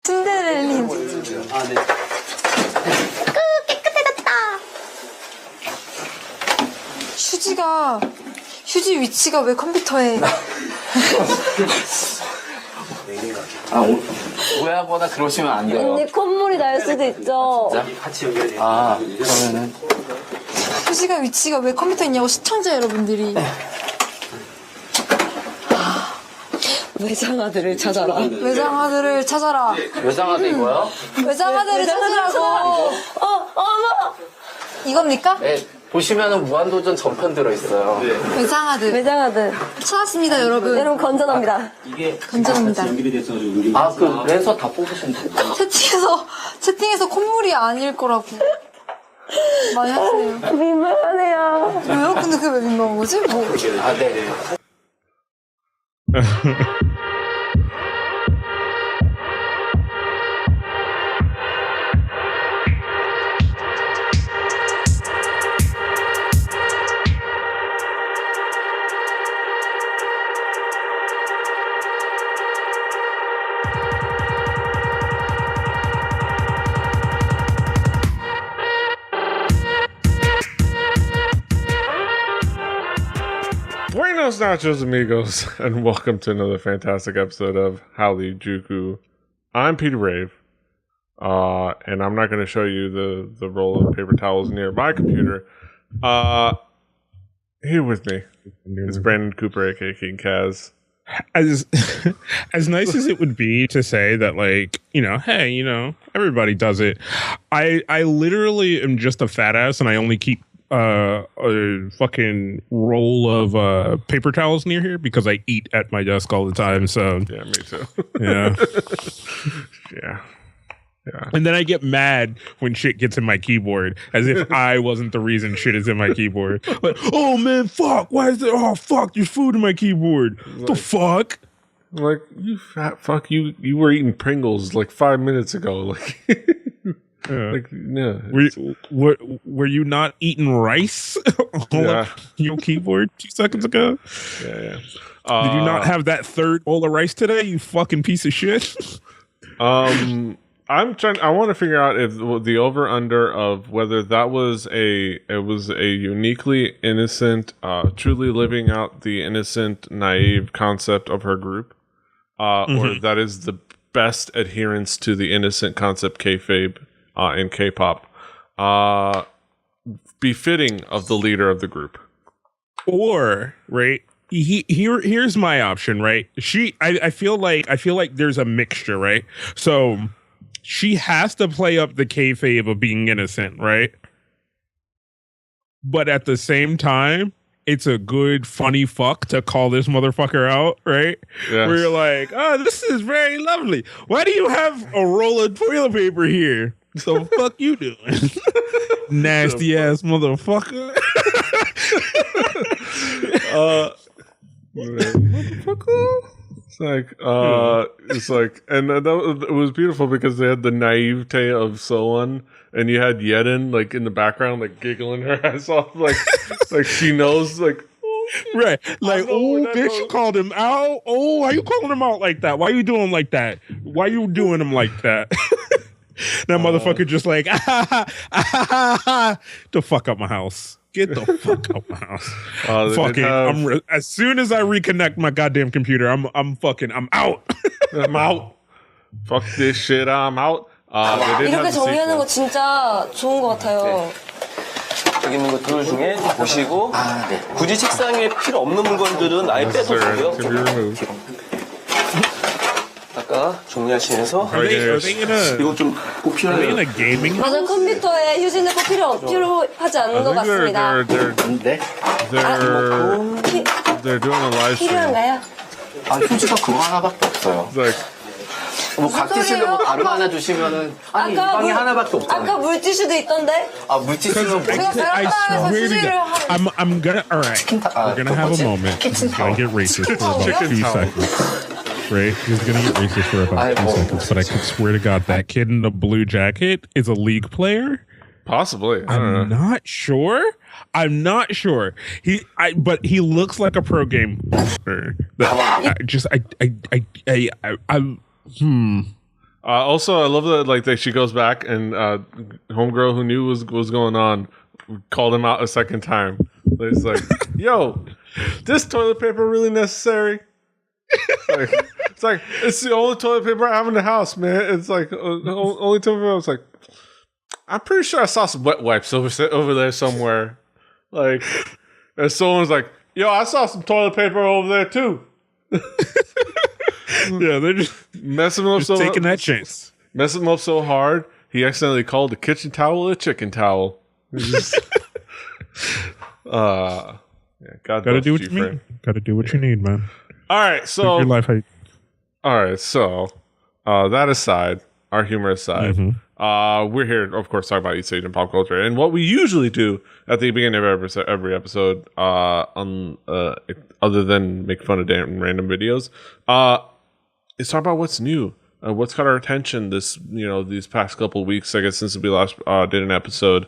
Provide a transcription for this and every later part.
신데렐린. 아, 네. 깨끗해졌다. 휴지 위치가 왜 컴퓨터에? 오해하거나 그러시면 안 돼요. 언니 콧물이 날 수도 있죠. 같이 연결해. 아, 그러면은. 휴지가 위치가 왜 컴퓨터에 있냐고 시청자 여러분들이. 외장하드를 찾아라. 외장하드를 찾아라. 외장하드 이거요? 외장하드를 찾으라고. 어머! 이겁니까? 네, 보시면은 무한도전 전편 들어있어요. 네. 외장하드. 외장하드. 찾았습니다, 여러분. 여러분 건전합니다. 이게 건전합니다. 아, 그 랜서 다 뽑으시면 돼요. 채팅에서 콧물이 아닐 거라고. 많이 하세요. 민망하네요. 왜요? 근데 그게 왜 민망한 거지? 뭐. 아, 네. Buenos nachos, amigos, and welcome to another fantastic episode of Hallyujuku. I'm Peter Rave, and I'm not going to show you the roll of paper towels near my computer. Here with me is Brandon Cooper, aka King Kaz. As nice as it would be to say that, like, hey, everybody does it. I literally am just a fat ass, and I only keep a fucking roll of paper towels near here because I eat at my desk all the time. So Yeah, me too. yeah. Yeah. And then I get mad when shit gets in my keyboard, as if I wasn't the reason shit is in my keyboard. Like, oh man, fuck! Why is there? Oh fuck! There's food in my keyboard. The fuck? Like, you fat fuck, you were eating Pringles like 5 minutes ago. Like, yeah. Were you not eating rice on your keyboard 2 seconds ago? Yeah. Did you not have that third bowl of rice today? You fucking piece of shit. I want to figure out if the over under of whether that was a uniquely innocent, truly living out the innocent, naive concept of her group, or that is the best adherence to the innocent concept kayfabe in K-pop, befitting of the leader of the group. Or right. Here's my option, right? I feel like there's a mixture, right? So she has to play up the kayfabe of being innocent, right? But at the same time, it's a good funny fuck to call this motherfucker out, right? Yes. Where you're like, oh, this is very lovely. Why do you have a roll of toilet paper here? So fuck you doing? Nasty ass motherfucker. Motherfucker. It's like, and it was beautiful because they had the naivete of Soan, and you had Yedin like in the background, like giggling her ass off, like she knows, like, right, like, oh, bitch, you called him out. Oh, why you calling him out like that? Why you doing him like that? Why you doing him like that? That motherfucker just like, to fuck up my house. Get the fuck out my house. Fucking, as soon as I reconnect my goddamn computer, I'm out. I'm out. Fuck this shit, I'm out. 이렇게 정리하는 거 진짜 좋은 것 같아요. 여기 있는 것들 중에 보시고, 굳이 책상에 필요 없는 물건들은 아예 빼서고요. 아까 정리하시면서 이거 좀 꼭 필요해요. 맞아, 컴퓨터에 휴지는 꼭 필요하지 않은 것 같습니다. They're doing a live stream. 필요한가요? 아, 휴지가 그거 하나밖에 없어요. 뭐 각기 쓰려고 다른 하나 주시면은 아니 이 방에 하나밖에 없잖아요. 아까 물티슈도 있던데? 아, 물티슈는 I'm gonna, all right, we're gonna have a moment. He's gonna get racist for about 2 seconds. Right? He's gonna get racist for about 2 seconds, but I could swear to God that kid in the blue jacket is a league player. Possibly. I don't know. I'm not sure. But he looks like a pro game player. Also, I love that she goes back and homegirl who knew was going on called him out a second time. It's like, yo, this toilet paper really necessary? It's the only toilet paper I have in the house, man. It's like only toilet paper. I was like, I'm pretty sure I saw some wet wipes over there somewhere. Like, and someone's like, yo, I saw some toilet paper over there too. Yeah, they're just messing him up so taking that chance. Messing him up so hard, he accidentally called the kitchen towel a chicken towel. Yeah, gotta do what you need. Gotta do what you need, man. All right, so your life. That aside, our humor aside, we're here, of course, talk about East Asian pop culture, and what we usually do at the beginning of every episode, other than make fun of random videos, is talk about what's new, what's caught our attention these past couple of weeks. I guess since we last did an episode,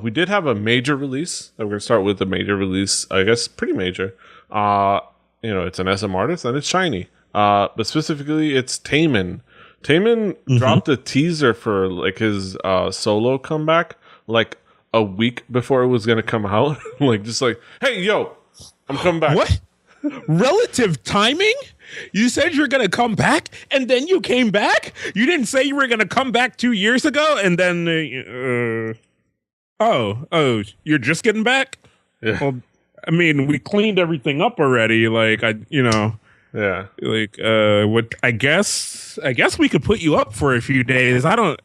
we did have a major release. We're gonna start with the major release. I guess pretty major. It's an SM artist and it's shiny. But specifically, it's Taemin. Taemin dropped a teaser for like his solo comeback like a week before it was gonna come out. Hey, yo, I'm coming back. What? Relative timing? You said you're gonna come back, and then you came back. You didn't say you were gonna come back 2 years ago, and then you're just getting back. Yeah. Well, I mean, we cleaned everything up already. Yeah. What? I guess we could put you up for a few days. What?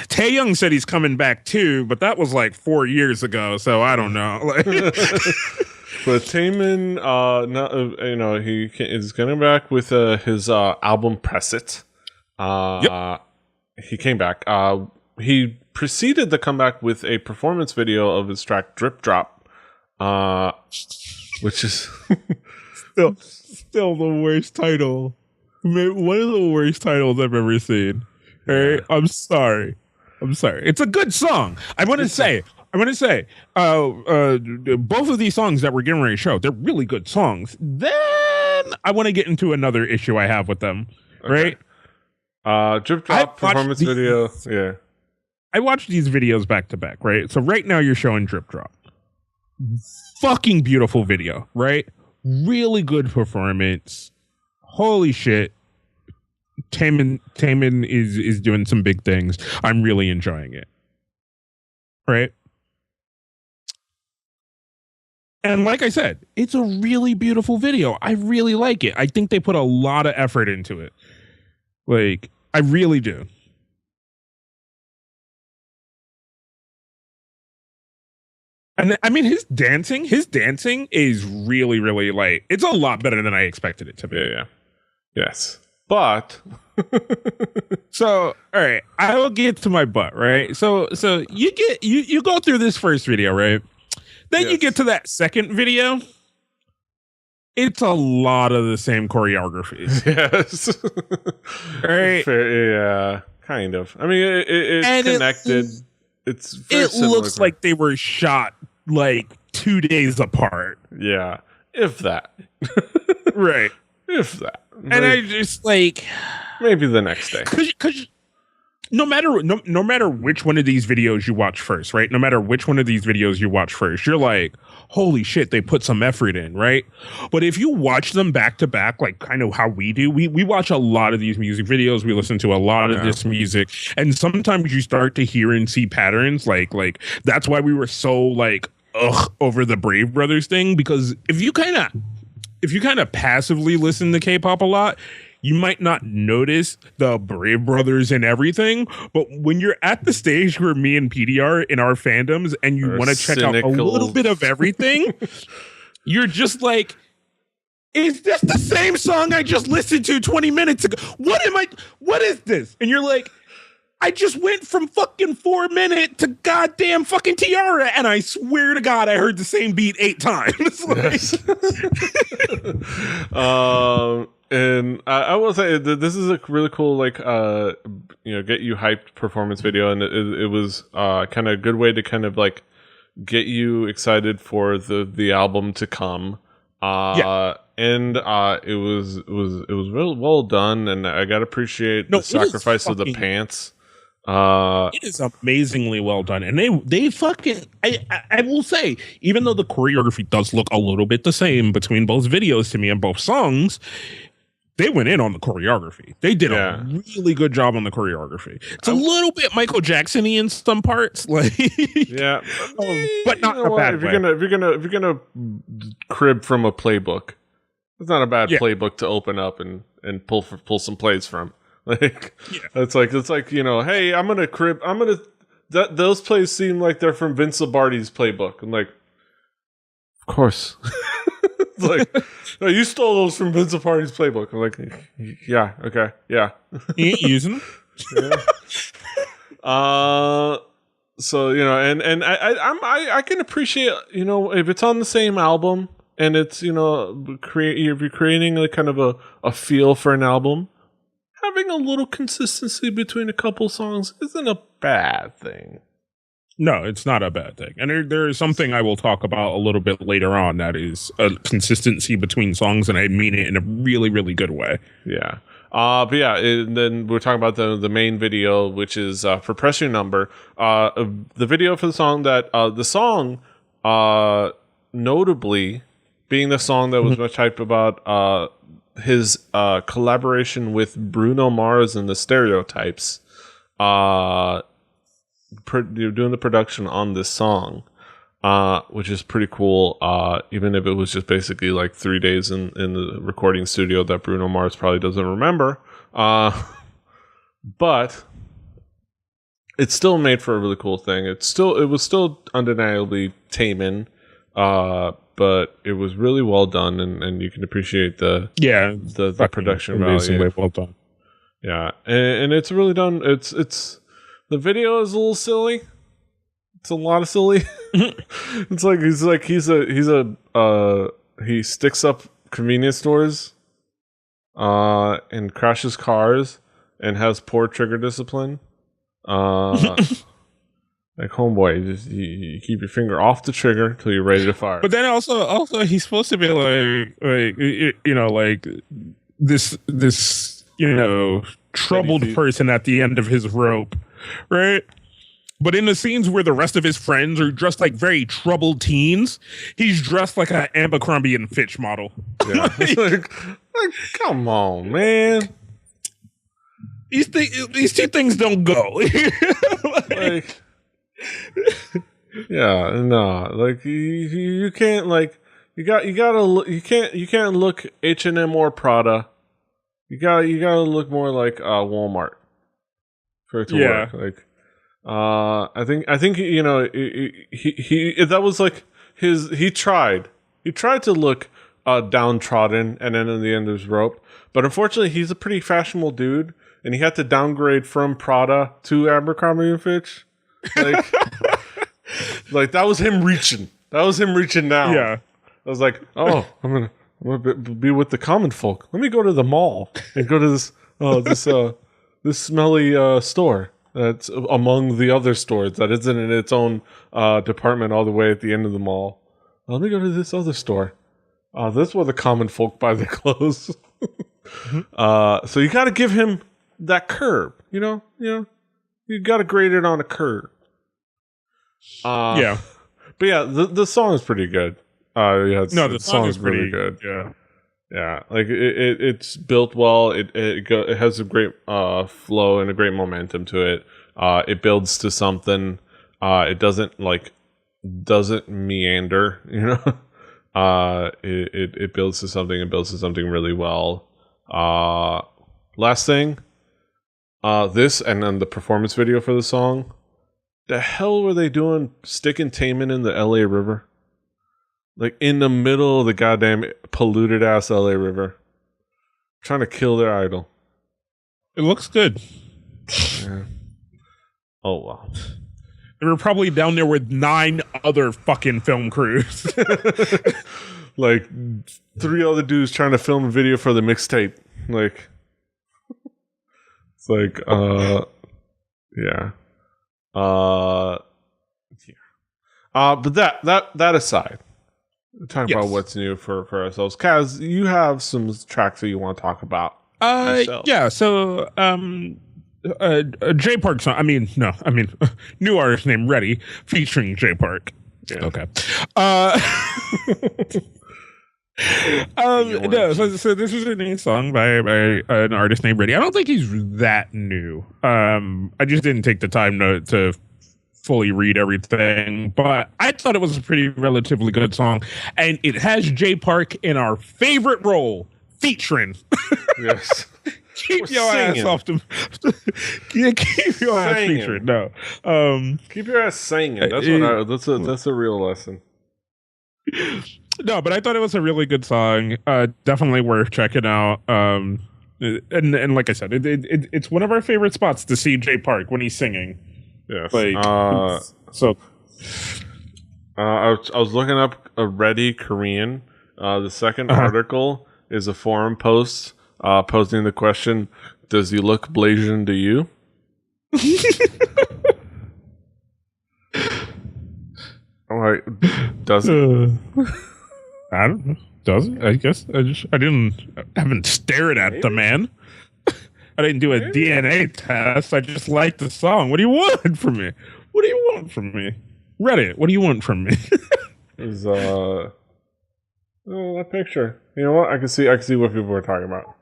Taeyoung said he's coming back too, but that was like 4 years ago, so I don't know. But Taemin, he is coming back with his album Press It. He came back. He preceded the comeback with a performance video of his track Drip Drop, which is still the worst title. One of the worst titles I've ever seen. Hey, I'm sorry. It's a good song. I want to say, both of these songs that we're getting ready to show, they're really good songs. Then I want to get into another issue I have with them, right? Drip Drop performance video. Yeah. I watched these videos back to back, right? So right now you're showing Drip Drop. Fucking beautiful video, right? Really good performance. Holy shit. Taemin is doing some big things. I'm really enjoying it. Right? And like I said, it's a really beautiful video. I really like it. I think they put a lot of effort into it. Like, I really do. And I mean, his dancing is really, really like, it's a lot better than I expected it to be. Yeah. Yes. But so, all right, I will get to my butt, right? So you go through this first video, right? Then you get to that second video. It's a lot of the same choreography. Yes. Right? Yeah, kind of. I mean, it's connected. It looks like they were shot like 2 days apart. Yeah, if that. Right. If that. And I just like maybe the next day. Because no matter which one of these videos you watch first, right? No matter which one of these videos you watch first, you're like, holy shit, they put some effort in, right? But if you watch them back to back, like kind of how we do, we watch a lot of these music videos, we listen to a lot of this music, and sometimes you start to hear and see patterns, like that's why we were so like over the Brave Brothers thing, because if you kind of passively listen to K-pop a lot, you might not notice the Brave Brothers and everything, but when you're at the stage where me and PD are in our fandoms and you want to check out a little bit of everything, you're just like, is this the same song I just listened to 20 minutes ago? What is this? And you're like, I just went from fucking 4 Minute to goddamn fucking Tiara, and I swear to God, I heard the same beat 8 times. And I will say that this is a really cool, like, get you hyped performance video, and it was kind of a good way to kind of like get you excited for the album to come. And and it was real well done, and I gotta appreciate the sacrifice of the pants. It is amazingly well done, and they fucking I will say, even though the choreography does look a little bit the same between both videos to me and both songs, they went in on the choreography. They did a really good job on the choreography. It's a little bit Michael Jackson-y in some parts, like but not in a bad way. If you're gonna crib from a playbook, it's not a bad playbook to open up and pull some plays from. Like it's like hey, those plays seem like they're from Vince Lombardi's playbook. I'm like, of course. It's like, no, you stole those from Vince Lombardi's playbook. I'm like, yeah, okay, yeah. He ain't using them. So and I can appreciate if it's on the same album and it's if you're creating like kind of a feel for an album. Having a little consistency between a couple songs isn't a bad thing. No, it's not a bad thing. And there is something I will talk about a little bit later on that is a consistency between songs, and I mean it in a really, really good way. Yeah. But yeah, then we're talking about the main video, which is for Press Your Number. The video for the song notably being the song that was much hyped about his collaboration with Bruno Mars and the Stereotypes, doing the production on this song, which is pretty cool. Even if it was just basically like 3 days in the recording studio that Bruno Mars probably doesn't remember, but it's still made for a really cool thing. It was still undeniably Taemin, but it was really well done, and you can appreciate the production value. Well done. Yeah, and it's really done. It's the video is a little silly. It's a lot of silly. It's like he sticks up convenience stores, and crashes cars, and has poor trigger discipline. Like, homeboy, you keep your finger off the trigger until you're ready to fire. But then also he's supposed to be like this troubled person at the end of his rope, right? But in the scenes where the rest of his friends are dressed like very troubled teens, he's dressed like an Abercrombie and Fitch model. Yeah, like, come on, man. These two things don't go. Like, yeah, no, like you can't like you can't look H&M or Prada. You gotta look more like Walmart for it to work. Like, I think he that was like he tried to look downtrodden, and then in the end there's rope. But unfortunately, he's a pretty fashionable dude, and he had to downgrade from Prada to Abercrombie and Fitch. Like, like that was him reaching. That was him reaching down. Yeah, I was like, oh, I'm gonna be with the common folk. Let me go to the mall and go to this smelly store that's among the other stores that isn't in its own department all the way at the end of the mall. Let me go to this other store. This is where the common folk buy their clothes. So you got to give him that curb. You got to grade it on a curve. Yeah. But yeah, the song is pretty good. The song is really pretty good. Yeah. Yeah, like it's built well. It has a great flow and a great momentum to it. It builds to something. It doesn't meander. It builds to something. It builds to something really well. Last thing. This and then the performance video for the song. The hell were they doing sticking Taemin in the LA River? Like in the middle of the goddamn polluted ass LA River. Trying to kill their idol. It looks good. Yeah. Oh wow. They were probably down there with 9 other fucking film crews. Like 3 other dudes trying to film a video for the mixtape. Like it's like yeah. But that aside, talk Yes. about what's new for ourselves. Kaz, you have some tracks that you want to talk about. yourself. Yeah. So, J Park song. New artist named Ready featuring J Park. Yeah. Okay. No. So this is a new song by an artist named Ready. I don't think he's that new. I just didn't take the time to fully read everything, but I thought it was a pretty relatively good song, and it has J Park in our favorite role featuring. Yes. Keep We're your singing. ass off the. Keep your ass Singing. featured. No. Keep your ass singing. That's a real lesson. No, but I thought it was a really good song. Definitely worth checking out. And like I said, it's one of our favorite spots to see J Park when he's singing. Yes. So. I was looking up a Ready Korean. The second article is a forum post posing the question, does he look Blasian to you? I'm like, does it? I don't know. Does it? I guess I haven't stared at the man. I didn't do a DNA test. I just like the song. What do you want from me? What do you want from me? Reddit, what do you want from me? Is that picture? You know what? I can see what people are talking about.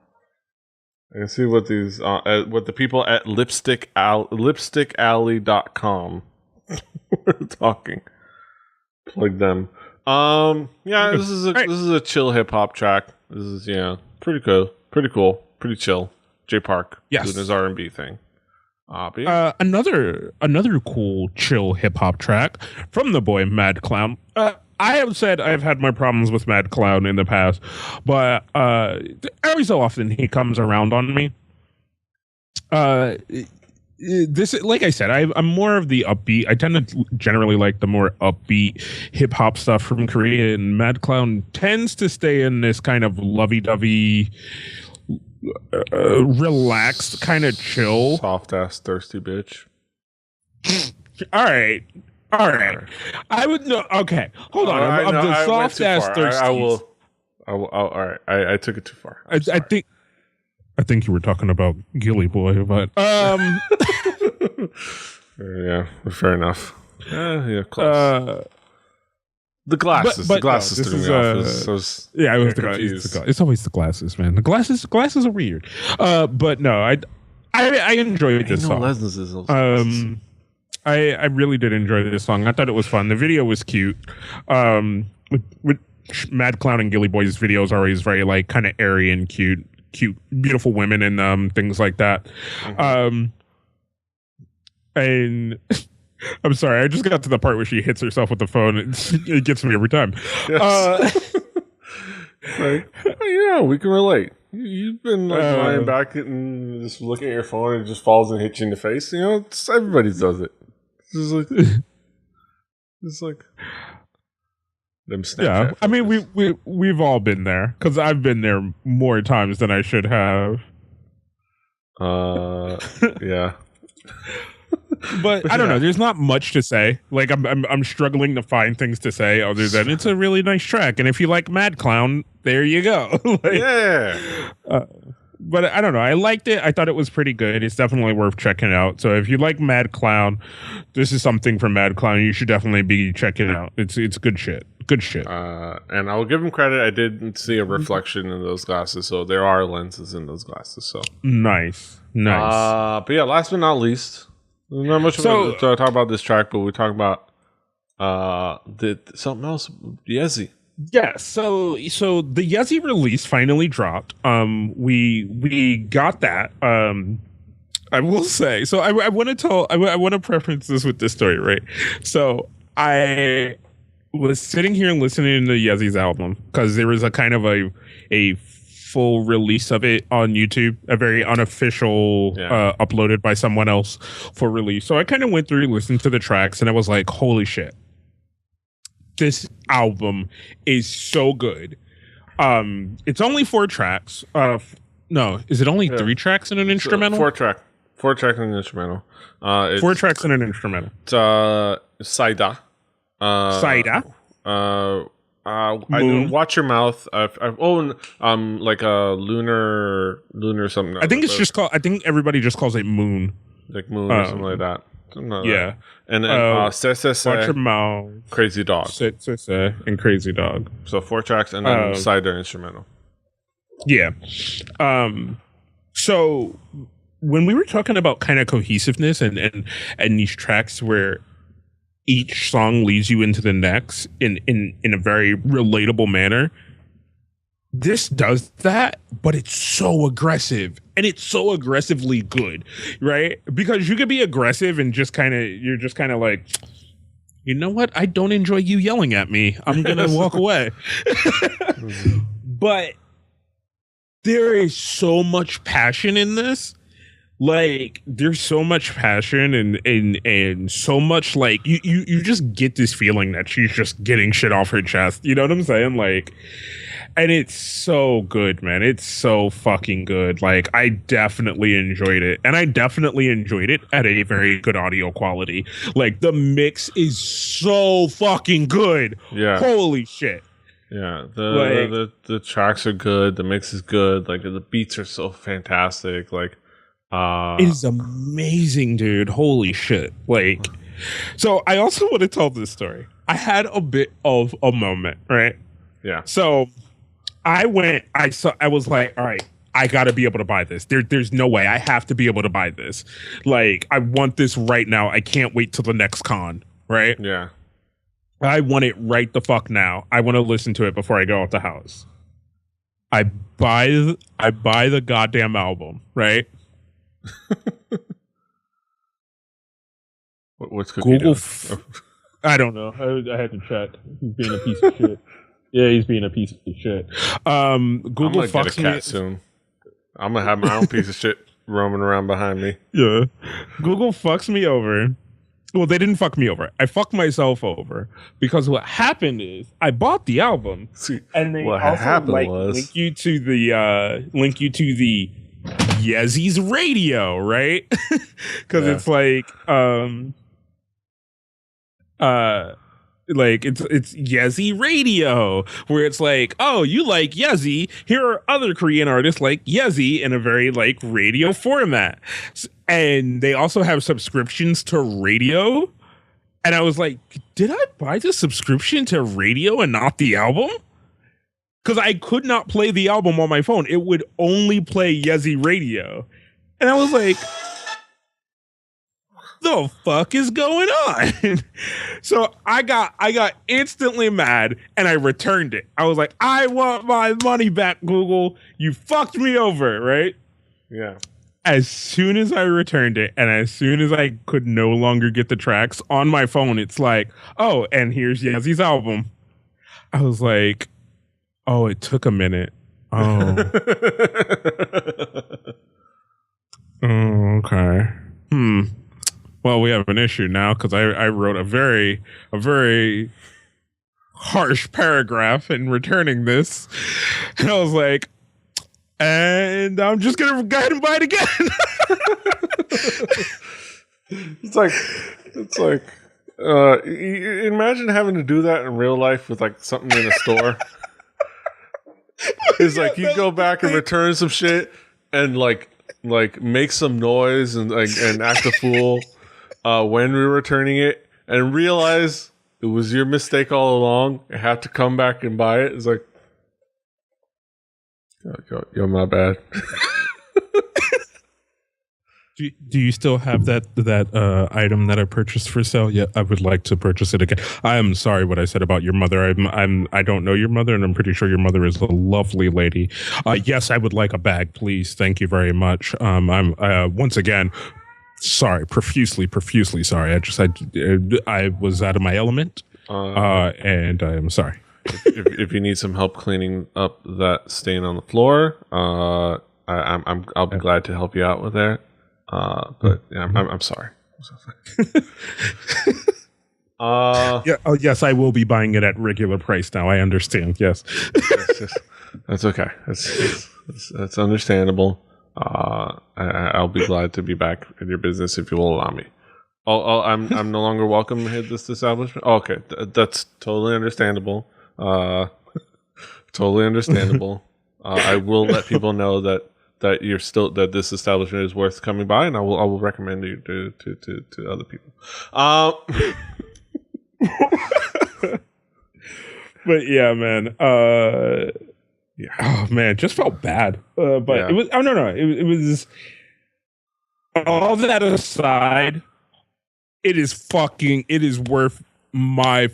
I can see what these what the people at lipstickalley.com were talking. Plug them. Yeah, this is a chill hip hop track. This is pretty cool, pretty chill. J Park doing his R&B thing. But yeah. Another cool chill hip hop track from the boy Mad Clown. I have said I've had my problems with Mad Clown in the past, but every so often he comes around on me. This, like I said, I'm more of the upbeat. I tend to generally like the more upbeat hip hop stuff from Korea, and Mad Clown tends to stay in this kind of lovey-dovey, relaxed, kind of chill, Soft ass thirsty bitch. All right. I would know. Okay, hold on. Of the soft ass thirsty. I will. All right. I took it too far. I think you were talking about Gilly Boy, but yeah, fair enough. Yeah, close. The glasses. but the glasses no, threw this me off. is, yeah, it was the glasses. It's always the glasses, man. The glasses are weird. But no, I enjoyed this song. I really did enjoy this song. I thought it was fun. The video was cute. With Mad Clown and Gilly Boy's videos are always very like kind of airy and cute, beautiful women and things like that. Mm-hmm. And I'm sorry, I just got to the part where she hits herself with the phone. It gets me every time. Yes. We can relate. You've been like lying back and just looking at your phone and it just falls and hits you in the face. Everybody does it. It's like them Snapchat. Yeah, I mean we've all been there because I've been there more times than I should have. Yeah. But I don't know. There's not much to say. Like I'm struggling to find things to say other than it's a really nice track. And if you like Mad Clown, there you go. But I don't know. I liked it. I thought it was pretty good. It's definitely worth checking out. So if you like Mad Clown, this is something from Mad Clown. You should definitely be checking it out. It's good shit. Good shit. And I'll give him credit. I did see a reflection in those glasses, so there are lenses in those glasses. So nice. But yeah, last but not least, not much to talk about this track, but we talk about something else. Yezi. Yeah, so the Yezi release finally dropped. We got that. I will say. So I want to preference this with this story, right? So I was sitting here and listening to Yezi's album because there was a kind of a full release of it on YouTube, a very unofficial uploaded by someone else for release. So I kind of went through, listened to the tracks, and I was like, holy shit. This album is so good. It's only 4 tracks. No, is it only 3 tracks in an instrumental? 4 tracks in an instrumental. 4 tracks in an instrumental. It's Saida. Watch Your Mouth. I've owned like a lunar something. I think it's just called. I think everybody just calls it Moon. Like Moon or something like that. Yeah. And then Watch Your Mouth, Crazy Dog, and Crazy Dog. So 4 tracks and then cider instrumental. Yeah. So when we were talking about kind of cohesiveness and these tracks where each song leads you into the next in a very relatable manner, this does that, but it's so aggressive and it's so aggressively good, right? Because you could be aggressive and you're just kind of like, you know what? I don't enjoy you yelling at me. I'm going to walk away. But there is so much passion in this. Like, there's so much passion and so much, like, you just get this feeling that she's just getting shit off her chest. You know what I'm saying? Like, and it's so good, man. It's so fucking good. Like, I definitely enjoyed it. And I definitely enjoyed it at a very good audio quality. Like, the mix is so fucking good. Yeah. Holy shit. Yeah, the tracks are good. The mix is good. Like, the beats are so fantastic. Like, it is amazing, dude. Holy shit. Like, so I also want to tell this story. I had a bit of a moment, right? Yeah. So I was like, all right, I gotta be able to buy this. There's no way. I have to be able to buy this. Like, I want this right now. I can't wait till the next con, right? Yeah. I want it right the fuck now. I want to listen to it before I go out the house. I buy the goddamn album, right? What's Cookie Google doing? I don't know. I had to check. He's being a piece of shit. Yeah, he's being a piece of shit. Google I'm gonna fucks get a cat soon. I'm gonna have my own piece of shit roaming around behind me. Yeah. Google fucks me over. Well, they didn't fuck me over. I fucked myself over because what happened is I bought the album, and they also link you to the Yeezy's radio, right? Because it's like it's Yeezy radio, where it's like, oh, you like Yeezy? Here are other Korean artists like Yeezy in a very like radio format, and they also have subscriptions to radio. And I was like, did I buy the subscription to radio and not the album? Because I could not play the album on my phone. It would only play Yeezy radio. And I was like, the fuck is going on? So I got instantly mad and I returned it. I was like, I want my money back, Google. You fucked me over, right? Yeah. As soon as I returned it and as soon as I could no longer get the tracks on my phone, it's like, oh, and here's Yeezy's album. I was like, oh, it took a minute. Oh. Oh, okay. Well, we have an issue now because I wrote a very harsh paragraph in returning this. And I was like, and I'm just going to go ahead and buy it again. It's like, imagine having to do that in real life with like something in a store. It's like you go back and return some shit and like make some noise and act a fool when we're returning it and realize it was your mistake all along and have to come back and buy it. It's like, yo, my bad. Do you still have that item that I purchased for sale? Yeah, I would like to purchase it again. I am sorry what I said about your mother. I don't know your mother, and I'm pretty sure your mother is a lovely lady. Yes, I would like a bag, please. Thank you very much. I'm once again sorry, profusely sorry. I was out of my element, and I am sorry. If you need some help cleaning up that stain on the floor, I'll be glad to help you out with that. But yeah, I'm sorry. Yeah. Oh, yes, I will be buying it at regular price now. I understand. Yes. That's okay. That's understandable. I'll be glad to be back in your business if you will allow me. I'm no longer welcome at this establishment. Oh, okay, that's totally understandable. Totally understandable. I will let people know that you're still that this establishment is worth coming by, and I will recommend you to other people. But yeah, man. Yeah. Oh man, just felt bad. But it was. Oh no. It was. All that aside, it is worth my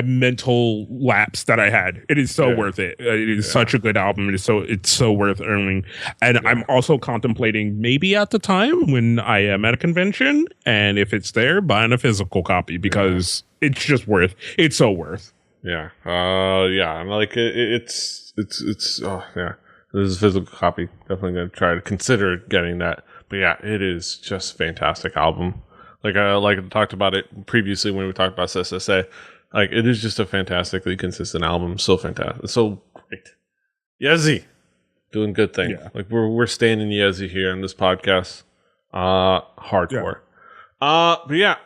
mental lapse that I had. It is so worth it. It is such a good album. It's so worth earning. And I'm also contemplating maybe at the time when I am at a convention, and if it's there, buying a physical copy because it's just worth. It's so worth. Yeah. Yeah. And like it's oh yeah. This is a physical copy. Definitely gonna try to consider getting that. But yeah, it is just a fantastic album. Like I talked about it previously when we talked about SxSW. Like it is just a fantastically consistent album. So fantastic. So great. Yezi. Doing good things. Yeah. Like we're staying in Yezi here in this podcast. Hardcore. Yeah. But yeah.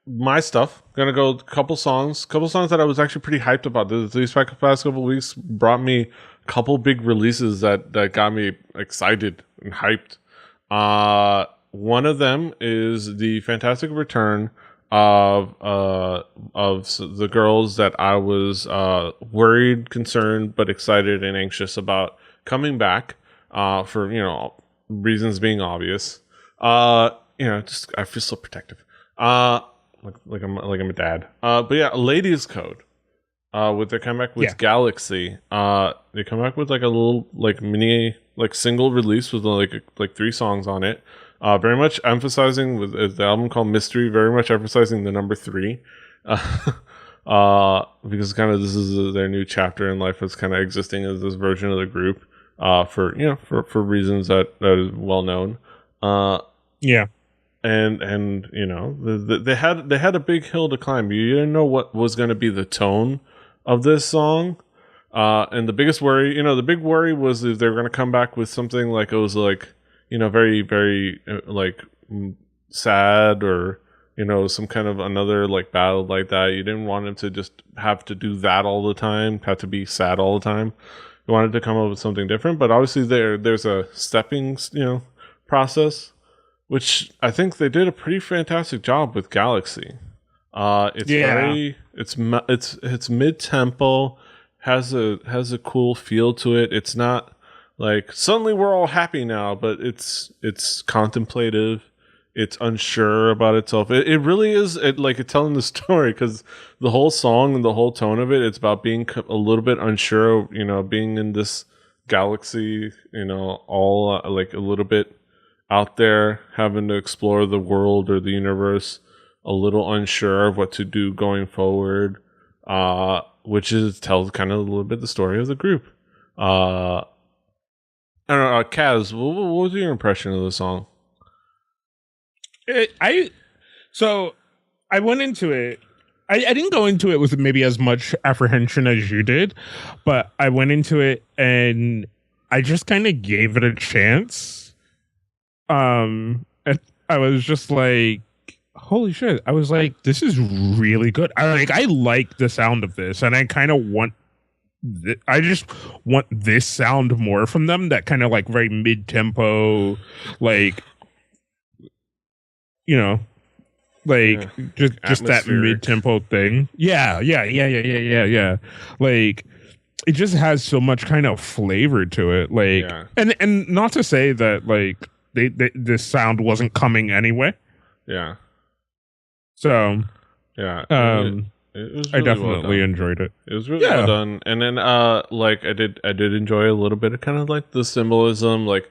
My stuff. Gonna go a couple songs that I was actually pretty hyped about. These past couple weeks brought me a couple big releases that got me excited and hyped. One of them is the fantastic return of the girls that I was worried, concerned, but excited and anxious about coming back for reasons being obvious. Just I feel so protective. Like I'm a dad. But yeah, Ladies Code. With their comeback with Galaxy. They come back with like a little like mini like single release with like 3 songs on it. Very much emphasizing with the album called Mystery. Very much emphasizing the number 3. Because kind of this is their new chapter in life. It's kind of existing as this version of the group. For reasons that is well known. And they had a big hill to climb. You didn't know what was going to be the tone of this song, and the biggest worry, the big worry was if they were going to come back with something like it was like very very like sad or some kind of another like ballad like that. You didn't want them to just have to do that all the time, have to be sad all the time. You wanted to come up with something different, but obviously there's a stepping process. Which I think they did a pretty fantastic job with Galaxy. It's mid-tempo, has a cool feel to it. It's not like suddenly we're all happy now, but it's contemplative. It's unsure about itself. It really is it's telling the story because the whole song and the whole tone of it's about being a little bit unsure. Being in this galaxy. All like a little bit out there, having to explore the world or the universe, a little unsure of what to do going forward, which tells kind of a little bit the story of the group. I don't know, Kaz, what was your impression of the song? I went into it. I didn't go into it with maybe as much apprehension as you did, but I went into it and I just kind of gave it a chance. And I was just like, holy shit. I was like, this is really good. I like the sound of this, and I kind of want I just want this sound more from them, that kind of like very mid-tempo, like just that mid-tempo thing. Yeah. Like it just has so much kind of flavor to it. Like and not to say that like this sound wasn't coming anyway. Yeah. So yeah. It was really I definitely enjoyed it. It was really well done. And then like I did enjoy a little bit of kind of like the symbolism, like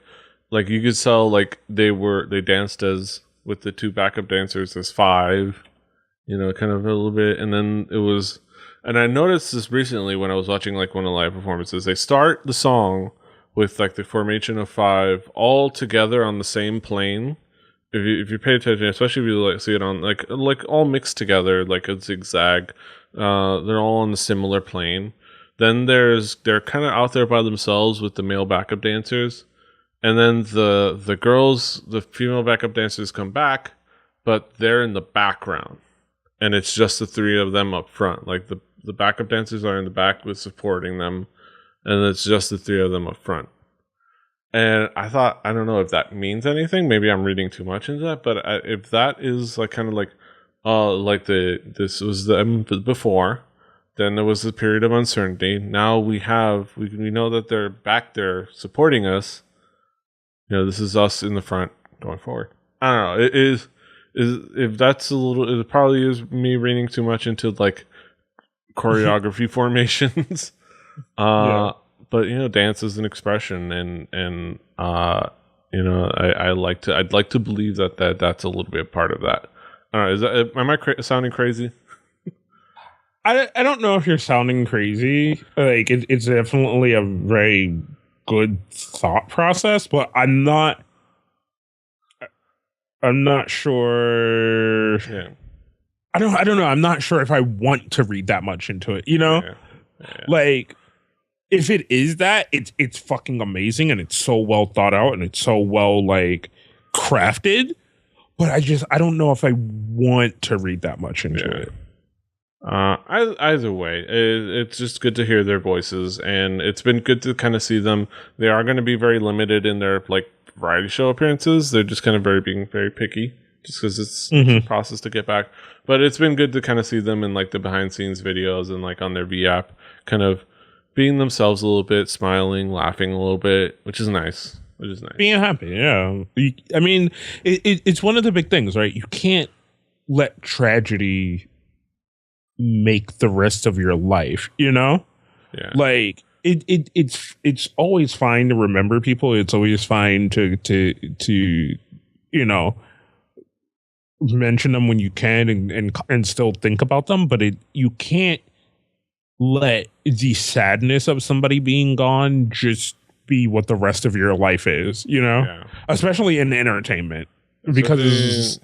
you could tell like they danced as with the 2 backup dancers as 5, kind of a little bit. And then and I noticed this recently when I was watching like one of the live performances. They start the song with like the formation of 5 all together on the same plane. If you pay attention, especially if you like see it on like all mixed together like a zigzag, they're all on the similar plane. Then they're kind of out there by themselves with the male backup dancers, and then the girls, the female backup dancers come back, but they're in the background, and it's just the 3 of them up front. Like the backup dancers are in the back with supporting them, and it's just the three of them up front. And I thought, I don't know if that means anything. Maybe I'm reading too much into that. But if that is like kind of like this was them before, then there was a period of uncertainty. Now we know that they're back there supporting us. This is us in the front going forward. I don't know. It is if that's a little. It probably is me reading too much into like choreography formations. Yeah. But dance is an expression, and I'd like to believe that's a little bit part of that. Am I sounding crazy? I don't know if you're sounding crazy. Like it's definitely a very good thought process, but I'm not sure. Yeah. I don't know. I'm not sure if I want to read that much into it. Yeah. Like. If it is that, it's fucking amazing and it's so well thought out and it's so well like crafted. But I don't know if I want to read that much into it. Either way, it's just good to hear their voices, and it's been good to kind of see them. They are going to be very limited in their like variety show appearances. They're just kind of being very picky, just because it's a process to get back. But it's been good to kind of see them in like the behind scenes videos and like on their V app, kind of being themselves a little bit, smiling, laughing a little bit, which is nice. Being happy, yeah. I mean, it's one of the big things, right? You can't let tragedy make the rest of your life, Yeah. Like it's always fine to remember people. It's always fine to mention them when you can and still think about them, but you can't let the sadness of somebody being gone just be what the rest of your life is, especially in entertainment, because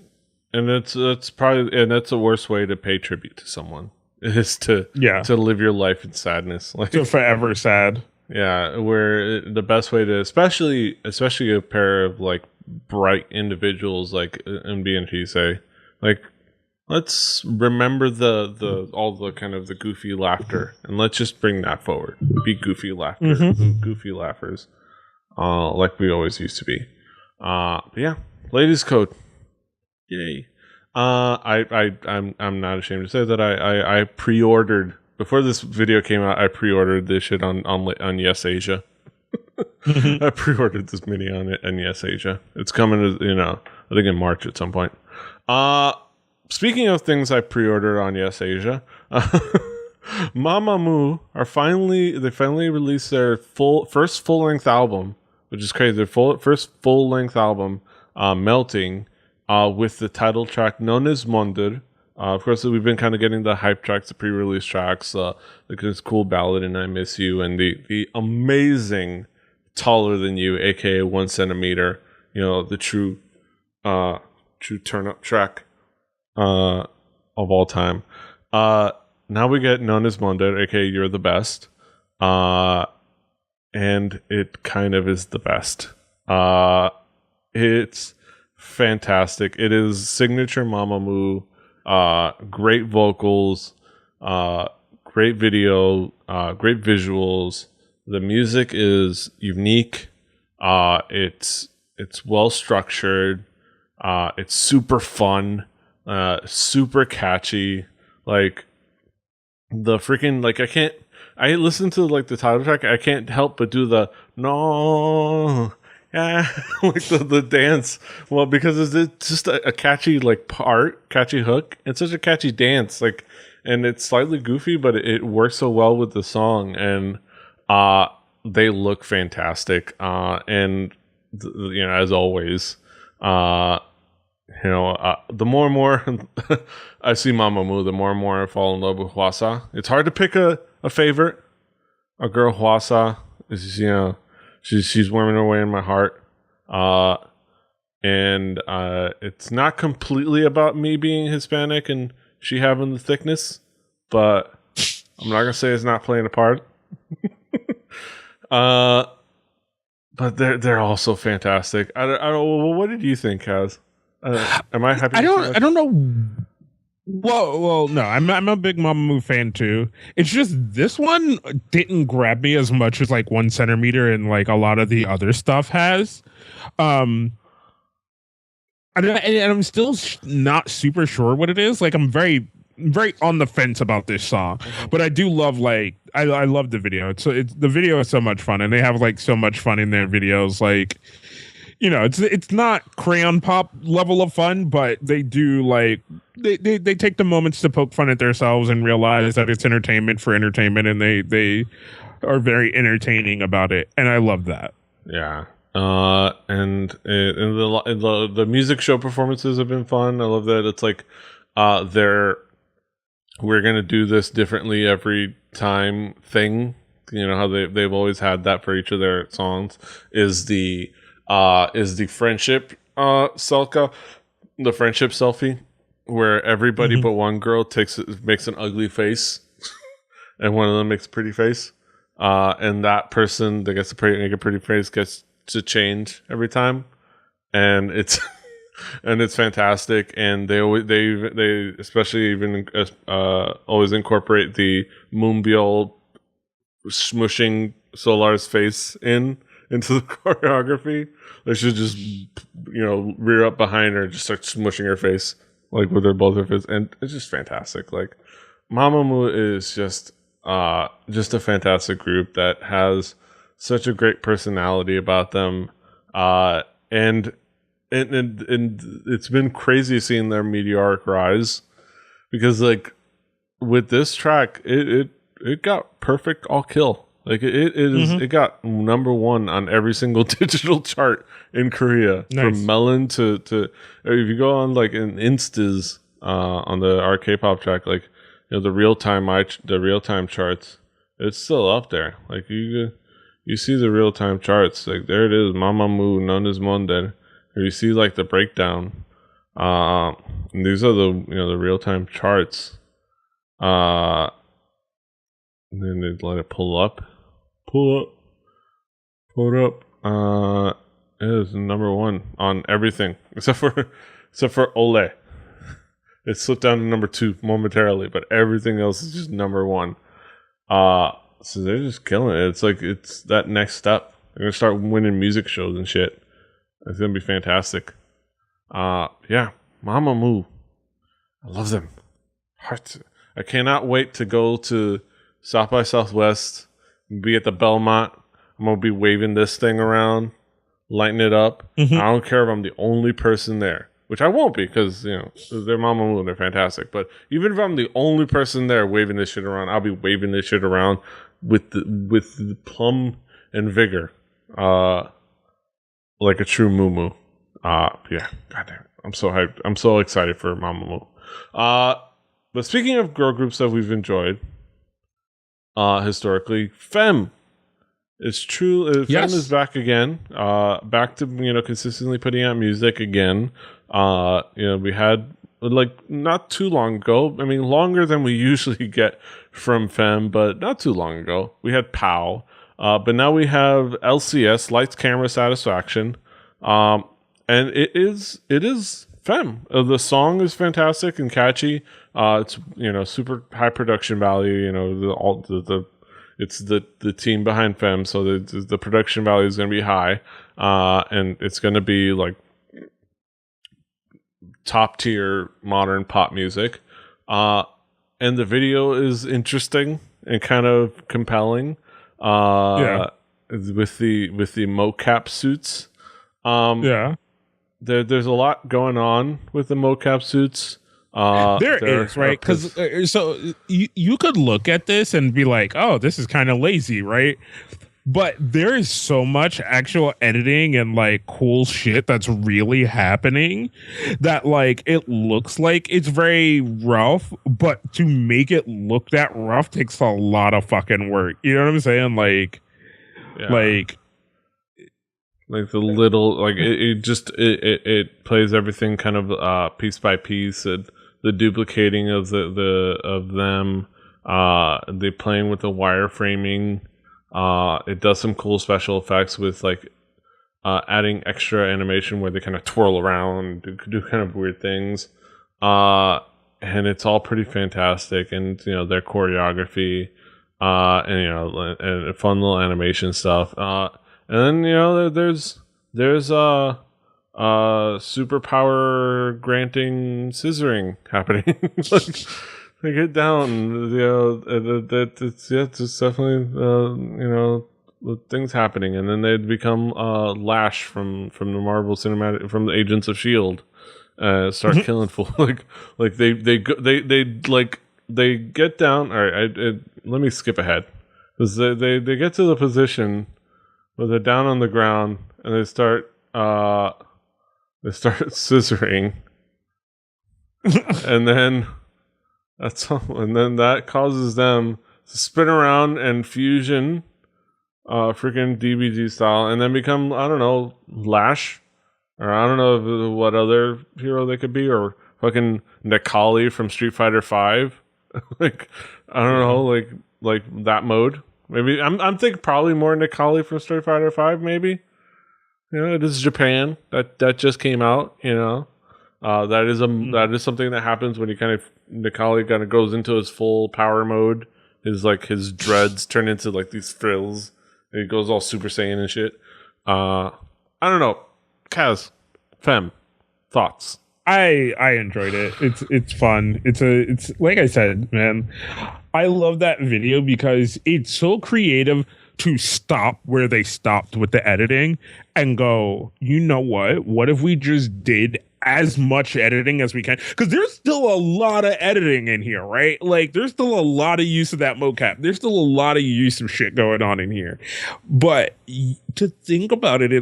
that's probably the worst way to pay tribute to someone is to live your life in sadness, like so forever sad. Yeah, where the best way to, especially a pair of like bright individuals like MD and T say, like, let's remember the all the kind of the goofy laughter, and let's just bring that forward. Be goofy laughter, goofy laughers, like we always used to be. But yeah, ladies' code, yay! I'm not ashamed to say that I pre-ordered before this video came out. I pre-ordered this shit on Yes Asia. I pre-ordered this mini on Yes Asia. It's coming, I think in March at some point. Speaking of things I pre-ordered on Yes Asia, Mamamoo they finally released their first full-length album, which is crazy. Their first full-length album, Melting, with the title track known as Mondur. Of course, we've been kind of getting the hype tracks, the pre-release tracks, like this cool ballad and I Miss You, and the amazing Taller Than You, aka 1 centimeter, the true turn-up track of all time. Now we get known as Mondur, aka You're the Best, and it kind of is the best. It's fantastic. It is signature Mamamoo. Great vocals, great video, great visuals. The music is unique. It's well structured. It's super fun. Super catchy. Like the freaking I listen to like the title track. I can't help but do the no. Yeah, like the dance. Well, because it's just a catchy catchy hook. It's such a catchy dance, and it's slightly goofy, but it works so well with the song. And they look fantastic. And as always, the more and more I see Mamamoo, the more and more I fall in love with Hwasa. It's hard to pick a favorite. A girl Hwasa is She's warming her way in my heart. And it's not completely about me being Hispanic and she having the thickness, but I'm not going to say it's not playing a part. But they're also fantastic. I don't what did you think, Kaz? Am I happy? I don't know Well, no, I'm a big Mamamoo fan too. It's just this one didn't grab me as much as like 1 centimeter and like a lot of the other stuff has. Um, and I'm still not super sure what it is. Like I'm very on the fence about this song, but I do love like I love the video. It's the video is so much fun, and they have like so much fun in their videos. Like it's not crayon pop level of fun, but they do like they take the moments to poke fun at themselves and realize that it's entertainment for entertainment, and they are very entertaining about it, and I love that. Yeah. And the music show performances have been fun. I love that it's like we're gonna do this differently every time thing. You know how they've always had that for each of their songs. Is the friendship selka, the friendship selfie, where everybody but one girl makes an ugly face, and one of them makes a pretty face, and that person that gets to make a pretty face gets to change every time, and it's and it's fantastic. And they especially even always incorporate the Moonbyul smushing Solar's face into the choreography. They should just rear up behind her and just start smushing her face like with both her face, and it's just fantastic. Like Mamamoo is just a fantastic group that has such a great personality about them, and it's been crazy seeing their meteoric rise, because like with this track it got perfect all kill. Like it got number 1 on every single digital chart in Korea. Nice. From Melon to if you go on like in Instas on the our K-pop track, like the real time charts, it's still up there. Like you see the real time charts, like there it is, Mamamoo, known as Monde. You see like the breakdown. And these are the real time charts. And then they let it pull up. It is number 1 on everything except for Ole. It slipped down to number 2 momentarily, but everything else is just number 1. So they're just killing it. It's like it's that next step. They're gonna start winning music shows and shit. It's gonna be fantastic. Yeah, Mamamoo. I love them. I cannot wait to go to South by Southwest, be at the Belmont. I'm gonna be waving this thing around, lighting it up. I don't care if I'm the only person there, which I won't be, because they're Mamamoo and they're fantastic. But even if I'm the only person there waving this shit around, I'll be waving this shit around with the plum and vigor, like a true Mumu. Yeah, goddamn, I'm so hyped. I'm so excited for Mamamoo. But speaking of girl groups that we've enjoyed, historically, Femme. It's true. Yes. Femme is back again. Back to consistently putting out music again. We had like not too long ago. I mean, longer than we usually get from Femme, but not too long ago. We had POW. But now we have LCS, Lights Camera Satisfaction. And it is Femme. The song is fantastic and catchy. It's super high production value. It's the team behind Femme, so the production value is going to be high, and it's going to be like top tier modern pop music. And the video is interesting and kind of compelling. With the mocap suits. There's a lot going on with the mocap suits. There is, right? Because so you could look at this and be like, oh, this is kind of lazy, right? But there is so much actual editing and like cool shit that's really happening that like it looks like it's very rough, but to make it look that rough takes a lot of fucking work. You know what I'm saying? Like the little, like it plays everything kind of piece by piece, and the duplicating of of them, they playing with the wireframing. It does some cool special effects with like adding extra animation where they kind of twirl around and do kind of weird things. and it's all pretty fantastic, and their choreography, and fun little animation stuff. And then there's superpower granting scissoring happening. Like, they get down, it's definitely things happening, and then they'd become Lash from the Marvel Cinematic, from the Agents of Shield, start killing fools. like they get down. All right, let me skip ahead, because they get to the position where they're down on the ground and they start scissoring, and then that causes them to spin around and fusion. Freaking DBG style, and then become, I don't know, Lash, or I don't know what other hero they could be, or fucking Necalli from Street Fighter V. Like, I don't know, like that mode. Maybe I'm thinking probably more Necalli from Street Fighter V. Maybe, it is Japan. That just came out. That is something that happens when Necalli kind of goes into his full power mode. His dreads turn into like these frills. It goes all Super Saiyan and shit. I don't know. Kaz, Fem, thoughts? I enjoyed it. It's fun. It's like I said, man. I love that video because it's so creative to stop where they stopped with the editing and go, you know what? What if we just did as much editing as we can? Because there's still a lot of editing in here, right? Like, there's still a lot of use of that mocap. There's still a lot of use of shit going on in here. But to think about it,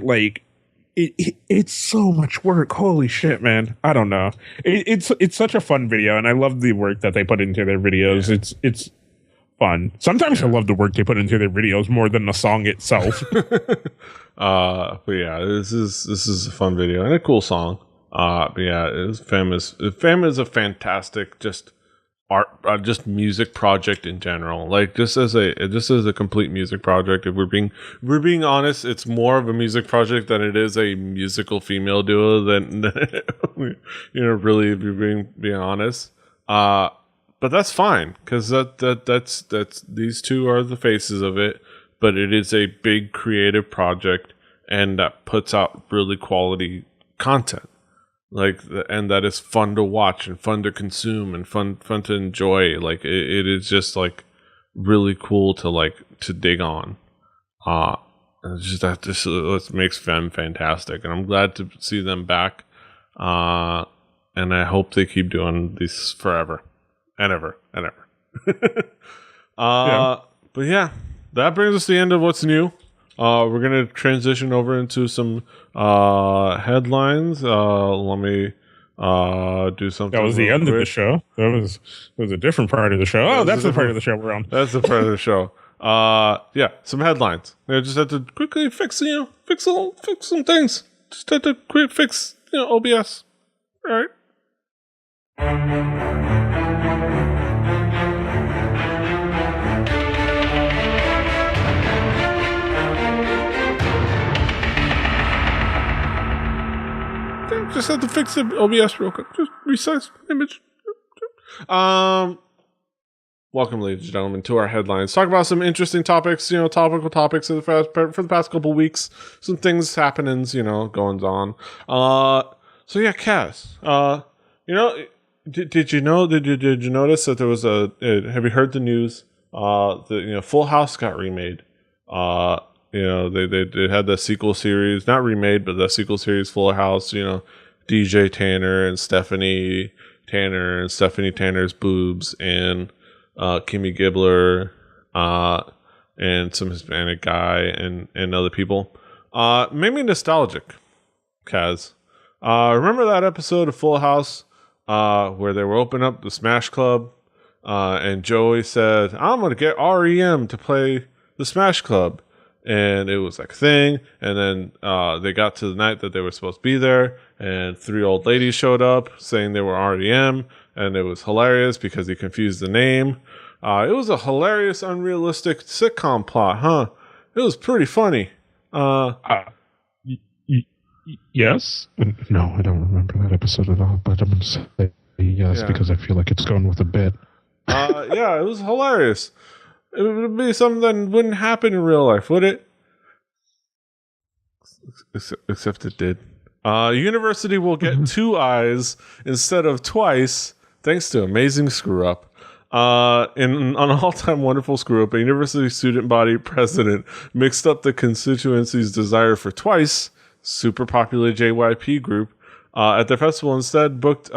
it's so much work. Holy shit, man. I don't know. It's such a fun video, and I love the work that they put into their videos. Yeah. It's fun. Sometimes I love the work they put into their videos more than the song itself. But yeah, this is a fun video and a cool song. But yeah, Fem is a fantastic just art, just music project in general. Like, just as a complete music project. If we're being honest, it's more of a music project than it is a musical female duo. Than really, if you're being honest. But that's fine, because that's these two are the faces of it. But it is a big creative project, and that puts out really quality content. And that is fun to watch and fun to consume and fun to enjoy. Like, it is just like really cool to dig on. And it's just that this makes Fem fantastic, and I'm glad to see them back. And I hope they keep doing this forever and ever and ever. Yeah. But yeah, that brings us to the end of what's new. We're going to transition over into some headlines. Let me do something. That was the end of the show. That was a different part of the show. Oh, that's the part of the show we're on. That's the part of the show. Yeah, some headlines. I just had to quickly fix some things. Just had to quick fix, OBS. All right. Just had to fix the OBS real quick. Just resize image. Welcome, ladies and gentlemen, to our headlines. Talk about some interesting topics, topical topics for the past couple weeks. Some things happenings, goings on. So yeah, Cass. Did you notice that there was have you heard the news? Full House got remade. They had the sequel series, not remade, but the sequel series, Full House. DJ Tanner and Stephanie Tanner and Stephanie Tanner's boobs and Kimmy Gibbler and some Hispanic guy and other people. Made me nostalgic, Kaz. Remember that episode of Full House where they were opening up the Smash Club and Joey said, I'm going to get REM to play the Smash Club. And it was like a thing. And then they got to the night that they were supposed to be there. And 3 old ladies showed up saying they were REM. And it was hilarious because he confused the name. It was a hilarious, unrealistic sitcom plot, huh? It was pretty funny. Yes? No, I don't remember that episode at all. But I'm going to say yes, because I feel like it's going with a bit. Yeah, it was hilarious. It would be something that wouldn't happen in real life, would it? Except it did. University will get 2 eyes instead of twice, thanks to amazing screw up. In an all-time wonderful screw-up, a university student body president mixed up the constituency's desire for twice, super popular JYP group, at the festival. Instead booked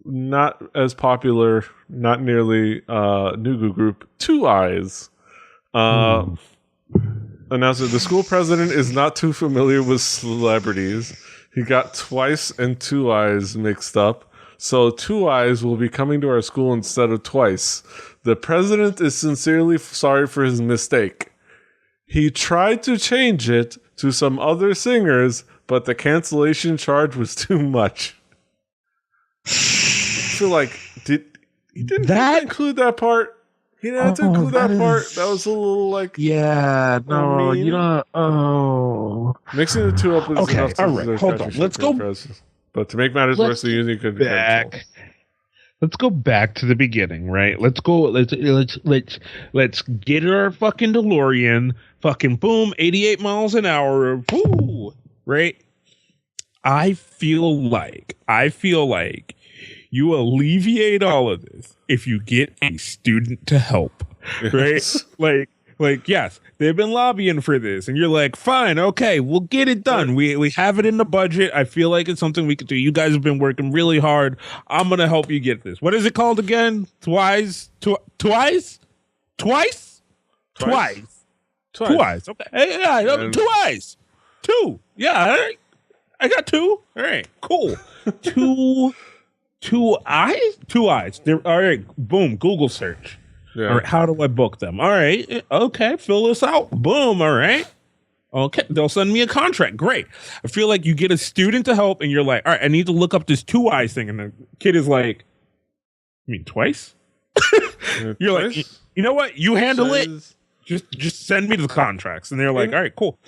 not as popular, not nearly Nugu group, 2 eyes. Announced that the school president is not too familiar with celebrities. He got twice and 2 eyes mixed up. So 2 eyes will be coming to our school instead of twice. The president is sincerely sorry for his mistake. He tried to change it to some other singers, but the cancellation charge was too much. I feel like he didn't include that part. He didn't have to include that part. That was a little like you don't. Oh, mixing the 2 up is okay. enough. All right, hold on. Let's go. But to make matters worse, the union could back. Let's go back to the beginning, right? Let's go. Let's get our fucking DeLorean. Fucking boom, 88 miles an hour. Woo, right? I feel like you alleviate all of this if you get a student to help, right? Yes. Like, yes, they've been lobbying for this, and you're like, fine, okay, we'll get it done. We have it in the budget. I feel like it's something we could do. You guys have been working really hard. I'm gonna help you get this. What is it called again? Twice. Okay. Hey, yeah, 2 eyes. 2. Yeah, all right. I got 2. All right, cool. 2 eyes. 2 eyes. All right. Boom. Google search. Yeah. All right, how do I book them? All right. Okay. Fill this out. Boom. All right. Okay. They'll send me a contract. Great. I feel like you get a student to help and you're like, all right, I need to look up this 2 eyes thing. And the kid is like, you mean twice? You're twice? Like, you know what? You handle it. Just send me the contracts. And they're like, all right, cool.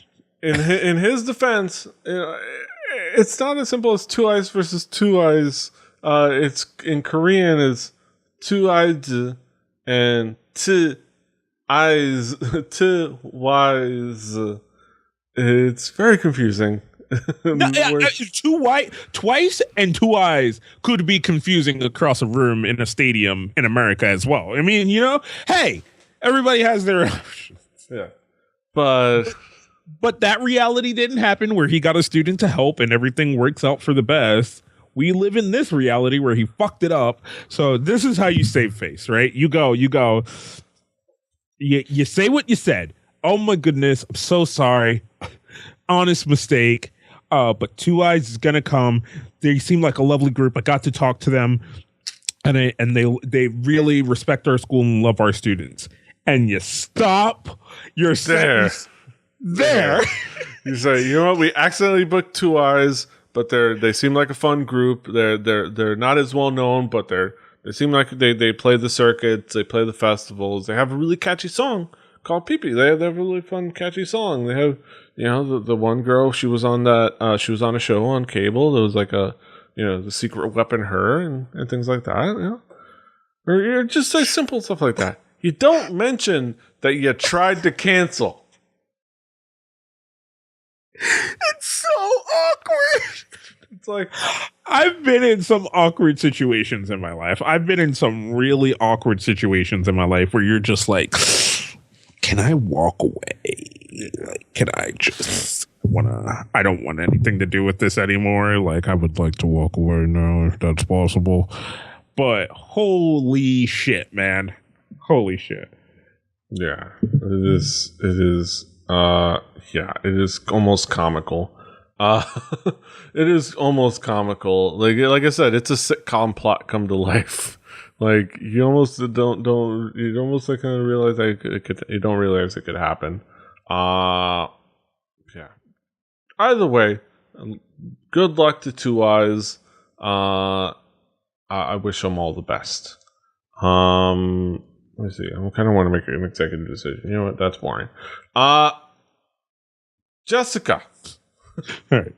In his defense, it's not as simple as 2 eyes versus 2 eyes. It's in Korean is 2 eyes and 2 eyes, 2 wise. It's very confusing. Twice and 2 eyes could be confusing across a room in a stadium in America as well. I mean, hey, everybody has their yeah, but that reality didn't happen where he got a student to help and everything works out for the best. We live in this reality where he fucked it up. So this is how you save face, right? You say what you said. Oh my goodness, I'm so sorry. Honest mistake. But 2 eyes is gonna come. They seem like a lovely group. I got to talk to them, and they really respect our school and love our students. And you stop your sentence there. You say, you know what? We accidentally booked 2 eyes. But they seem like a fun group. They're not as well known, but they seem like they play the circuits, they play the festivals. They have a really catchy song called Pee Pee. They have a really fun, catchy song. They have the one girl, she was on she was on a show on cable. There was like the secret weapon her and things like that. Or just say simple stuff like that. You don't mention that you tried to cancel. It's so awkward. It's like, I've been in some awkward situations in my life. I've been in some really awkward situations in my life where you're just like, can I walk away? Like, can I just I don't want anything to do with this anymore. Like, I would like to walk away now if that's possible. But holy shit, man. Holy shit. Yeah, it is. Yeah, it is almost comical. It is almost comical. Like I said, it's a sitcom plot come to life. Like you almost don't you almost like kind of realize that you don't realize it could happen. Yeah. Either way, good luck to 2 eyes. I wish them all the best. Let me see. I kind of want to make an executive decision. You know what? That's boring. Jessica. All right.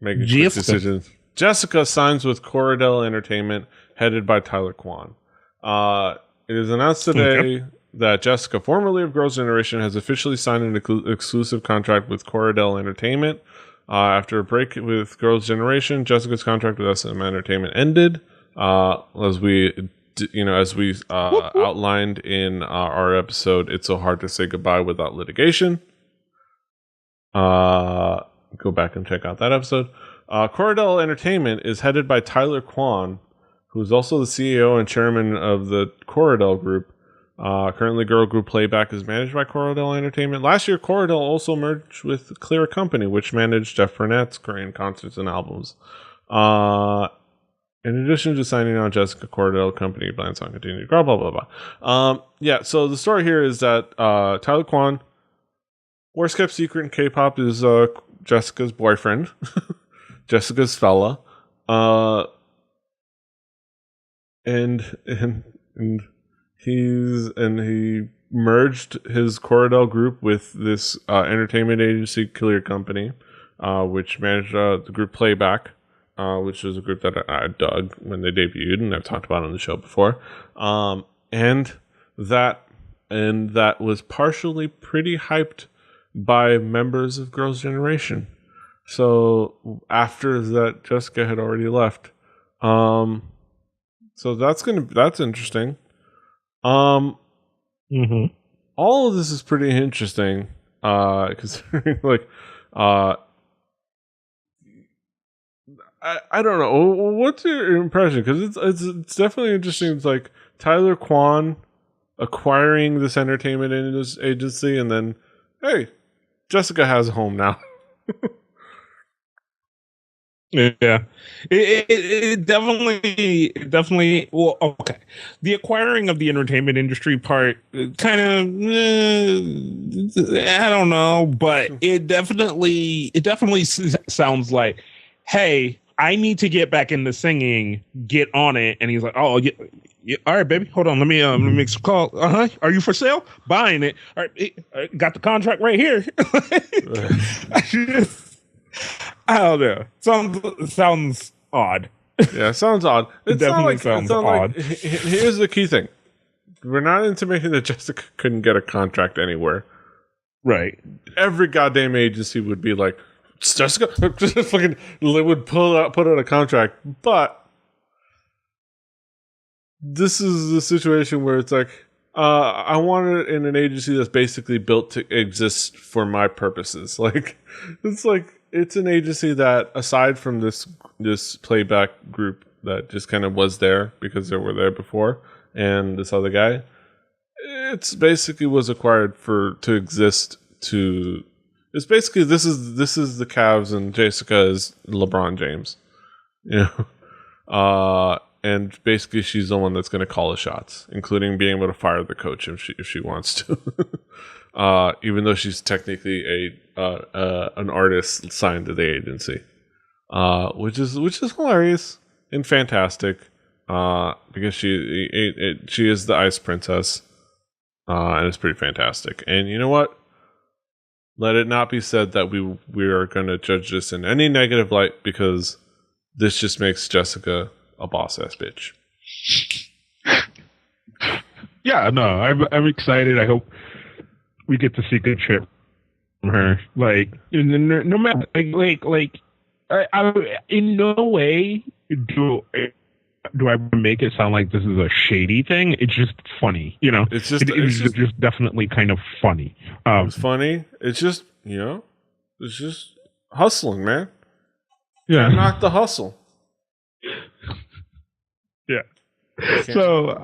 Make a quick decision. Jessica signs with Corridel Entertainment, headed by Tyler Kwan. It is announced today that Jessica, formerly of Girls' Generation, has officially signed an exclusive contract with Corridel Entertainment. After a break with Girls' Generation, Jessica's contract with SM Entertainment ended. As we outlined in our episode, "It's So Hard to Say Goodbye Without Litigation." Go back and check out that episode. Corridel Entertainment is headed by Tyler Kwan, who is also the CEO and chairman of the Corridel Group. Currently, girl group Playback is managed by Corridel Entertainment. Last year, Corridel also merged with Clear Company, which managed Jeff Burnett's Korean concerts and albums. In addition to signing on Jessica, Corridel Company plans on continuing, blah, blah, blah, blah. So the story here is that Tyler Kwan, worst kept secret in K-pop, is Jessica's boyfriend. Jessica's fella. And he merged his Corridel group with this entertainment agency, Clear Company, which managed the group Playback, which was a group that I dug when they debuted, and I've talked about on the show before. And that was partially pretty hyped by members of Girls' Generation. So after that, Jessica had already left. So that's interesting. All of this is pretty interesting. Considering I don't know. What's your impression? Because it's definitely interesting. It's like Tyler Kwan acquiring this entertainment agency, and then hey, Jessica has a home now. Yeah, it definitely. Well, okay. The acquiring of the entertainment industry part, kind of, I don't know, but it definitely sounds like, hey, I need to get back into singing. Get on it. And he's like, oh, yeah, all right, baby, hold on. Let me make some call. Are you for sale? Buying it. All right, got the contract right here. I don't know. Sounds odd. Yeah, sounds odd. It definitely sounds odd. Here's the key thing: we're not intimating that Jessica couldn't get a contract anywhere. Right. Every goddamn agency would be like, Jessica, just fucking would put out a contract. But this is the situation where it's like, I want it in an agency that's basically built to exist for my purposes. Like, it's an agency that, aside from this Playback group that just kind of was there because they were there before, and this other guy, it's basically was acquired to exist to. It's basically this is the Cavs and Jessica is LeBron James, and basically she's the one that's going to call the shots, including being able to fire the coach if she wants to. Even though she's technically an artist signed to the agency, which is hilarious and fantastic, because she is the Ice Princess, and it's pretty fantastic. And you know what? Let it not be said that we are going to judge this in any negative light, because this just makes Jessica a boss ass bitch. Yeah, no, I'm excited. I hope we get to see good shit from her. Like, no matter, I in no way do I make it sound like this is a shady thing. It's just funny, It's just definitely kind of funny. It's funny. It's just it's just hustling, man. Yeah, not the hustle. Yeah. So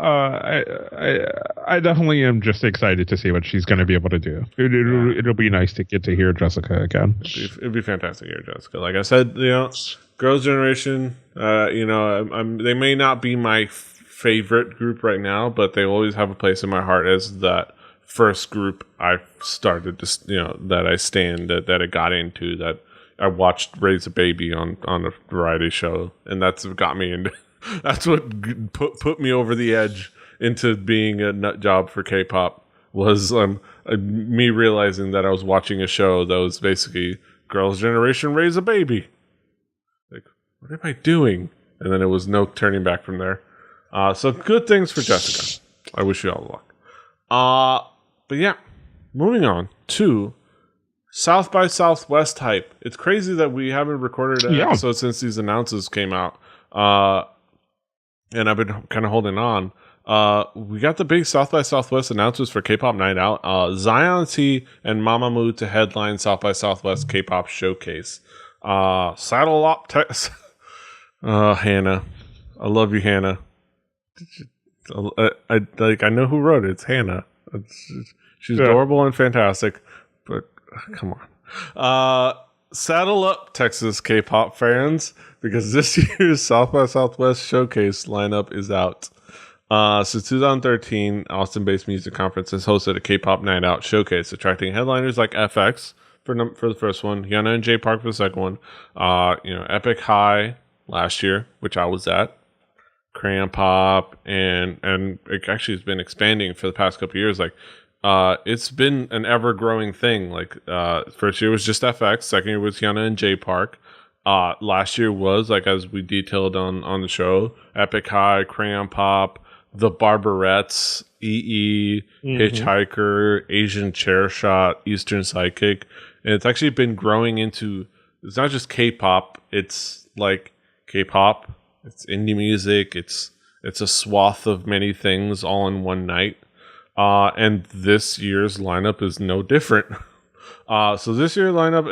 I definitely am just excited to see what she's going to be able to do. It'll be nice to get to hear Jessica again. It'd be fantastic to hear Jessica. Like I said, Girls' Generation. They may not be my favorite group right now, but they always have a place in my heart as that first group I started to, that I that I got into, that I watched Raise a Baby on a variety show, and that's what got me into. That's what put me over the edge into being a nut job for K-pop, was me realizing that I was watching a show that was basically Girls' Generation Raise a Baby. Like, what am I doing? And then it was no turning back from there. So good things for Jessica. I wish you all luck. But yeah, moving on to South by Southwest hype. It's crazy that we haven't recorded an episode since these announcements came out. And I've been kind of holding on. We got the big South by Southwest announcements for K-pop Night Out. Zion.T and Mamamoo to headline South by Southwest K-pop Showcase. Saddle up, Hannah. I love you, Hannah. I know who wrote it. It's Hannah. She's adorable and fantastic, but come on. Saddle up, Texas K-pop fans, because this year's South by Southwest Showcase lineup is out. Since 2013, Austin-based music conference has hosted a K-pop Night Out showcase, attracting headliners like FX for the first one, Hyuna and J Park for the second one, Epic High last year, which I was at, Crayon Pop, and it actually has been expanding for the past couple of years. Like, it's been an ever-growing thing. Like, first year was just FX, second year was Hyuna and J Park. Last year was, like, as we detailed on the show, Epic High, Crayon Pop, The Barbarettes, EE, Hitchhiker, Asian Chair Shot, Eastern Psychic. And it's actually been growing into, it's not just K-pop, it's like K-pop, it's indie music, it's a swath of many things all in one night. And this year's lineup is no different. So this year's lineup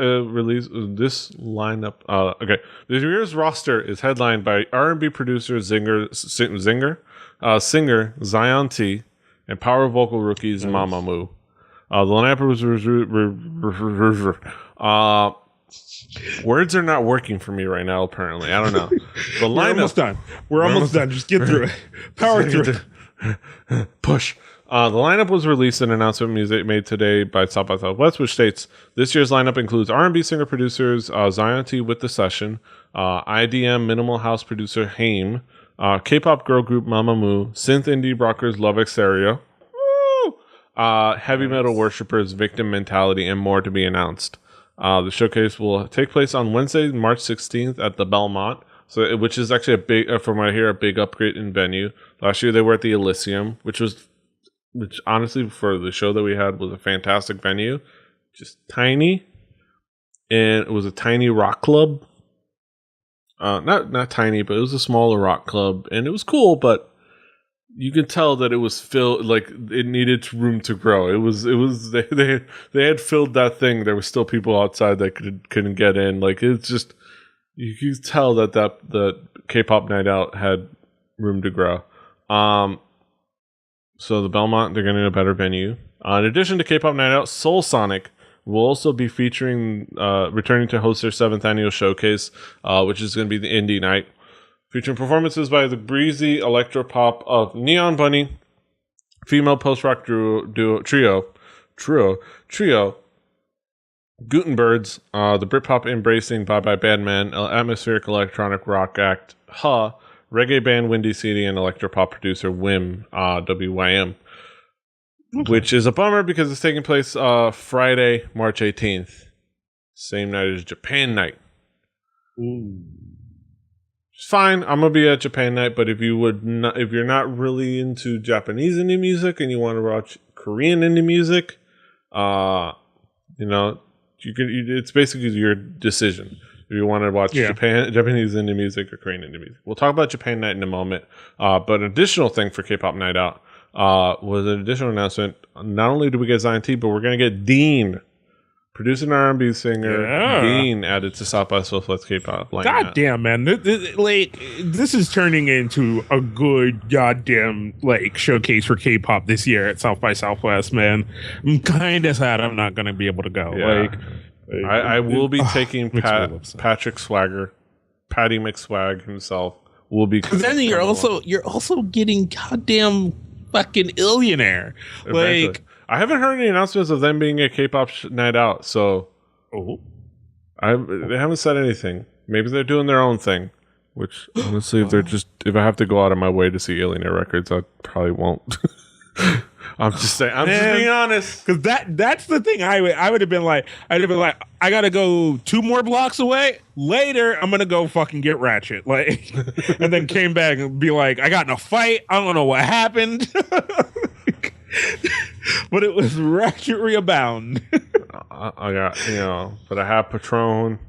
This year's roster is headlined by R&B producer singer Zion.T and power vocal rookies Mamamoo. The lineup was words are not working for me right now. Apparently, I don't know. The lineup. We're almost done. Just get through it. Power through it. Push. The lineup was released in an announcement music made today by South by Southwest, which states this year's lineup includes R&B singer-producers Zion.T with The Session, IDM minimal house producer Haim, K-pop girl group Mamamoo, synth indie rockers Love Exterior, heavy metal worshippers Victim Mentality, and more to be announced. The showcase will take place on Wednesday, March 16th at the Belmont, which is actually from what I hear, a big upgrade in venue. Last year they were at the Elysium, which honestly, for the show that we had, was a fantastic venue. Just tiny. And it was a tiny rock club. Not tiny, but it was a smaller rock club. And it was cool, but you could tell that it was filled, like, it needed room to grow. They had filled that thing. There were still people outside that couldn't get in. Like, it's just, you could tell that the K-pop Night Out had room to grow. So the Belmont, they're getting a better venue. In addition to K-pop Night Out, Soul Sonic will also be returning to host their 7th annual showcase, which is going to be the Indie Night, featuring performances by the breezy electropop of Neon Bunny, female post-rock trio, Gutenbergs, the Britpop embracing Bye Bye Bad Man, atmospheric electronic rock act reggae band Windy City, and electropop producer WYM, WYM, which is a bummer because it's taking place Friday, March 18th, same night as Japan Night. Ooh. It's fine. I'm gonna be at Japan Night, but if you're not really into Japanese indie music and you want to watch Korean indie music, it's basically your decision. If you want to watch Japanese indie music or Korean indie music. We'll talk about Japan Night in a moment. But an additional thing for K-pop Night Out was an additional announcement. Not only do we get Zion.T, but we're going to get Dean, producer and R&B singer. Dean added to South by Southwest K-pop. God damn, man. This is turning into a good goddamn showcase for K-pop this year at South by Southwest, man. I'm kind of sad I'm not going to be able to go. Yeah. I will be taking Patrick Swagger, Patty McSwag himself will be. Because then you're also getting goddamn fucking Illionaire. Eventually. I haven't heard any announcements of them being a K-pop Night Out, so they haven't said anything. Maybe they're doing their own thing. Which honestly, if I have to go out of my way to see Illionaire records, I probably won't. I'm just saying. I'm just being honest. Because that's the thing. I would have been like, I gotta go 2 more blocks away. Later, I'm gonna go fucking get Ratchet. Like, and then came back and be like, I got in a fight. I don't know what happened. But it was ratchetry abound. I got, but I have Patron,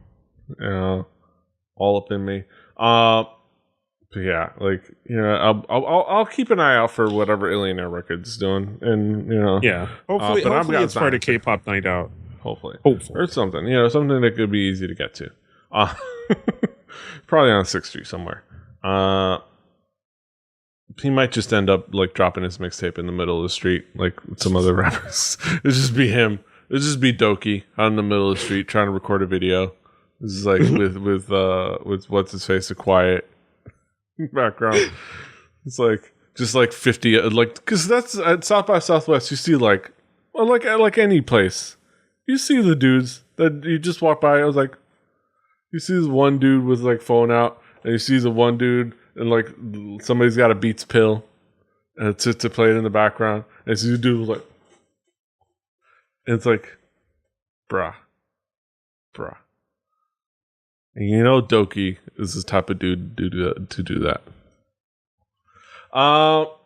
all up in me. But yeah, like, I'll keep an eye out for whatever Illionaire Records doing, and Yeah. Hopefully it's part of K-pop night out. Hopefully, or something, something that could be easy to get to. Probably on 6th Street somewhere. He might just end up like dropping his mixtape in the middle of the street, like some other rappers. It'll just be him. It'll just be Doki out in the middle of the street trying to record a video. This is like with what's his face, a quiet background. It's like just like 50, like, because that's at South by Southwest. You see like any place, you see the dudes that you just walk by. I was like, you see this one dude with like phone out, and you see the one dude. And like somebody's got a Beats pill, and it's to play it in the background. And so you do like, and it's like, bruh. And Doki is this type of dude to do that. But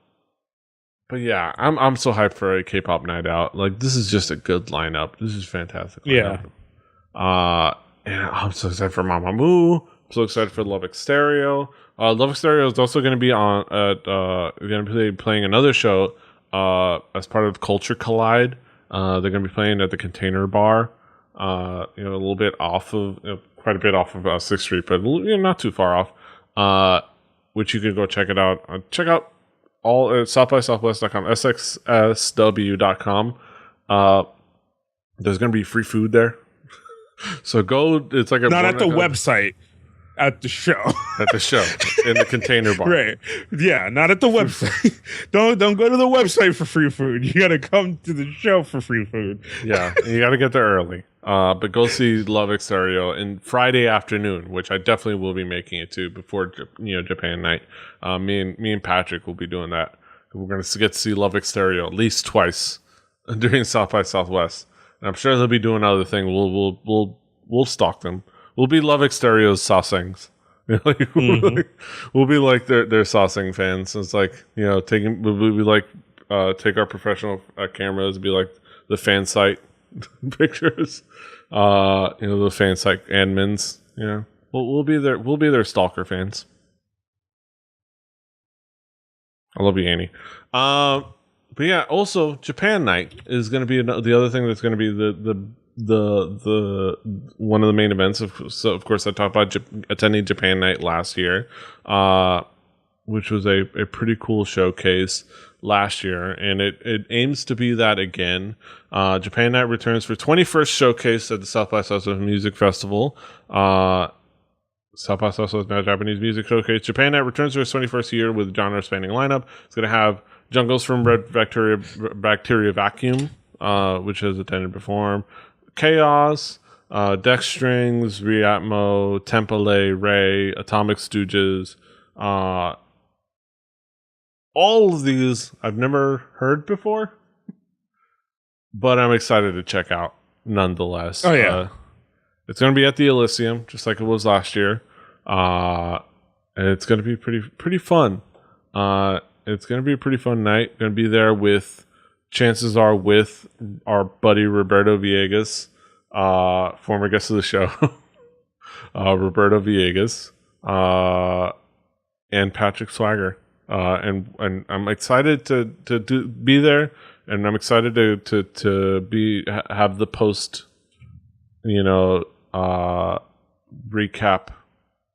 yeah, I'm so hyped for a K-pop night out. Like, this is just a good lineup. This is fantastic. Yeah. And I'm so excited for Mamamoo. I'm so excited for Love Stereo. Love Stereo is also going to be going to be playing another show as part of Culture Collide. They're going to be playing at the Container Bar, a little bit off of, quite a bit off of 6th Street, but not too far off. Which you can go check it out. Check out all at southbysouthwest.com, SxSW.com. There's going to be free food there. So go. It's like not at the website. At the show. At the show. In the Container Bar. Right. Yeah, not at the website. Don't go to the website for free food. You gotta come to the show for free food. Yeah, you gotta get there early. But go see Love Stereo in Friday afternoon, which I definitely will be making it to before Japan night. Me and Patrick will be doing that. We're gonna get to see Love Stereo at least twice during South by Southwest. And I'm sure they'll be doing other things. We'll stalk them. We'll be Love Stereo's Sawsings. We'll be like their Sawsing fans. It's like, we'll be like take our professional cameras and be like the fan site pictures. The fan site admins. We'll be their stalker fans. I love you, Annie. But yeah, also Japan night is going to be the other thing that's going to be the one of the main events. So of course I talked about attending Japan night last year, which was a pretty cool showcase last year, and it aims to be that again. Japan night returns for 21st showcase at the South by Southwest Music Festival. South by Southwest Japanese Music Showcase. Japan night returns for its 21st year with genre spanning lineup. It's going to have Jungles from Red Bacteria Vacuum, which has attended before. Chaos, Dex Strings, Reatmo, Tempele, Ray, Atomic Stooges. All of these I've never heard before, but I'm excited to check out nonetheless. Oh, yeah. It's going to be at the Elysium, just like it was last year. And it's going to be pretty fun. It's going to be a pretty fun night. Going to be there with, chances are, with our buddy Roberto Villegas, former guest of the show, Roberto Villegas, and Patrick Swagger. And I'm excited to be there, and I'm excited to have the post, recap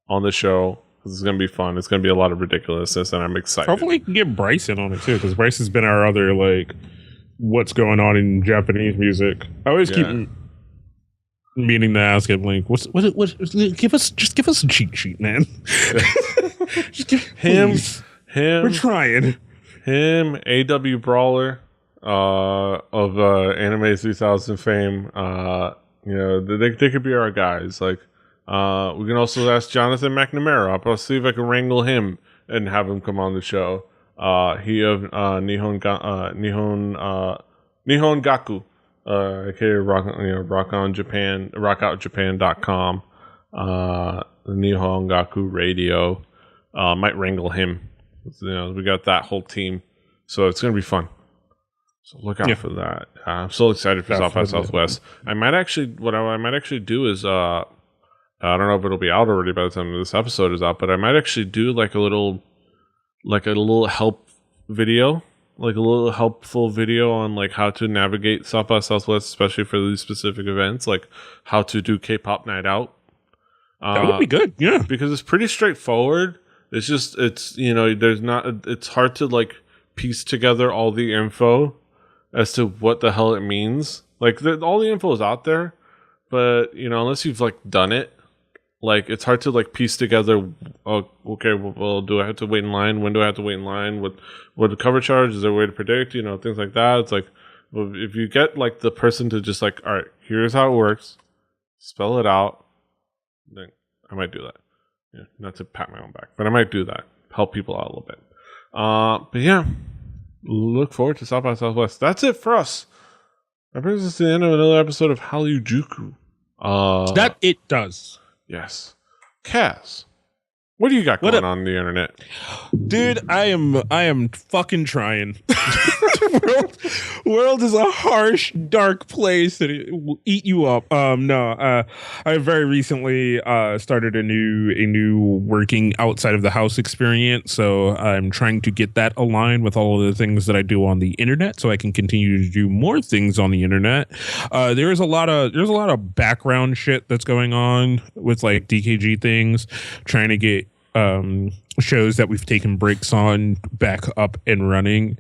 on the show. This is going to be fun. It's going to be a lot of ridiculousness, and I'm excited. Hopefully, you can get Bryson on it too, because Bryson's been our other what's going on in Japanese music. I always keep meaning to ask him, what give us a cheat sheet, man. Just give him. We're trying. Him, AW Brawler, of Anime 3000 fame. They could be our guys. We can also ask Jonathan McNamara. I'll see if I can wrangle him and have him come on the show. he of Nihon Gaku, aka rockoutjapan.com, the Nihon Gaku Radio. Might wrangle him. We got that whole team, so it's gonna be fun. So look out for that. I'm so excited for South by Southwest. I might actually do is I don't know if it'll be out already by the time this episode is out, but I might actually do like a little help video, like a little helpful video on like how to navigate South by Southwest, especially for these specific events, like how to do K-pop night out. That would be good, yeah, because it's pretty straightforward. It's just it's hard to like piece together all the info as to what the hell it means. Like all the info is out there, but unless you've like done it, like it's hard to like piece together. Oh, okay, well, do I have to wait in line? When do I have to wait in line? What the cover charge? Is there a way to predict? Things like that. It's like, well, if you get like the person to just like, all right, here's how it works, spell it out, then I might do that. Yeah, not to pat my own back, but I might do that. Help people out a little bit. But yeah, look forward to South by Southwest. That's it for us. That brings us to the end of another episode of Hallyujuku. That it does. Yes. Kaz, what do you got going on the internet? Dude, I am fucking trying. world is a harsh, dark place that it will eat you up. I very recently started a new working outside of the house experience, so I'm trying to get that aligned with all of the things that I do on the internet, so I can continue to do more things on the internet. There's a lot of background shit that's going on with like DKG things, trying to get shows that we've taken breaks on back up and running.